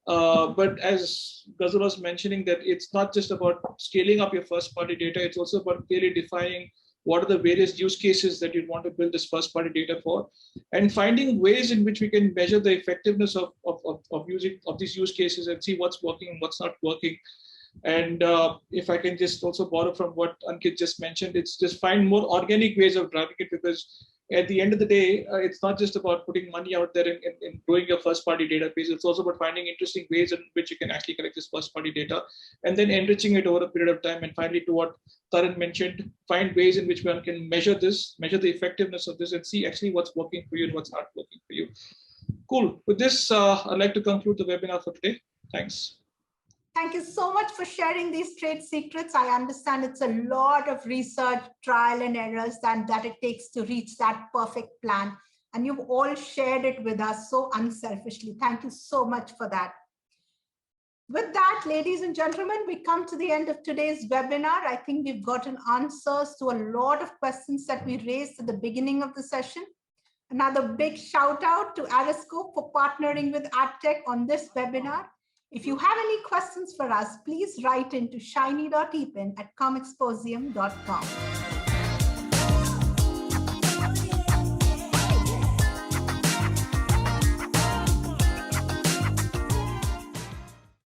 But as Ghazal was mentioning, that it's not just about scaling up your first-party data, it's also about clearly defining what are the various use cases that you'd want to build this first-party data for, and finding ways in which we can measure the effectiveness of these use cases and see what's working and what's not working. And if I can just also borrow from what Ankit just mentioned, it's just find more organic ways of driving it, because at the end of the day, it's not just about putting money out there and growing your first-party database. It's also about finding interesting ways in which you can actually collect this first-party data and then enriching it over a period of time. And finally, to what Taran mentioned, find ways in which one can measure the effectiveness of this, and see actually what's working for you and what's not working for you. Cool. With this, I'd like to conclude the webinar for today. Thanks. Thank you so much for sharing these trade secrets. I understand it's a lot of research, trial and errors, and that it takes to reach that perfect plan. And you've all shared it with us so unselfishly. Thank you so much for that. With that, ladies and gentlemen, we come to the end of today's webinar. I think we've gotten answers to a lot of questions that we raised at the beginning of the session. Another big shout out to Aroscop for partnering with AdTech on this webinar. If you have any questions for us, please write into shiny.epin@comexposium.com.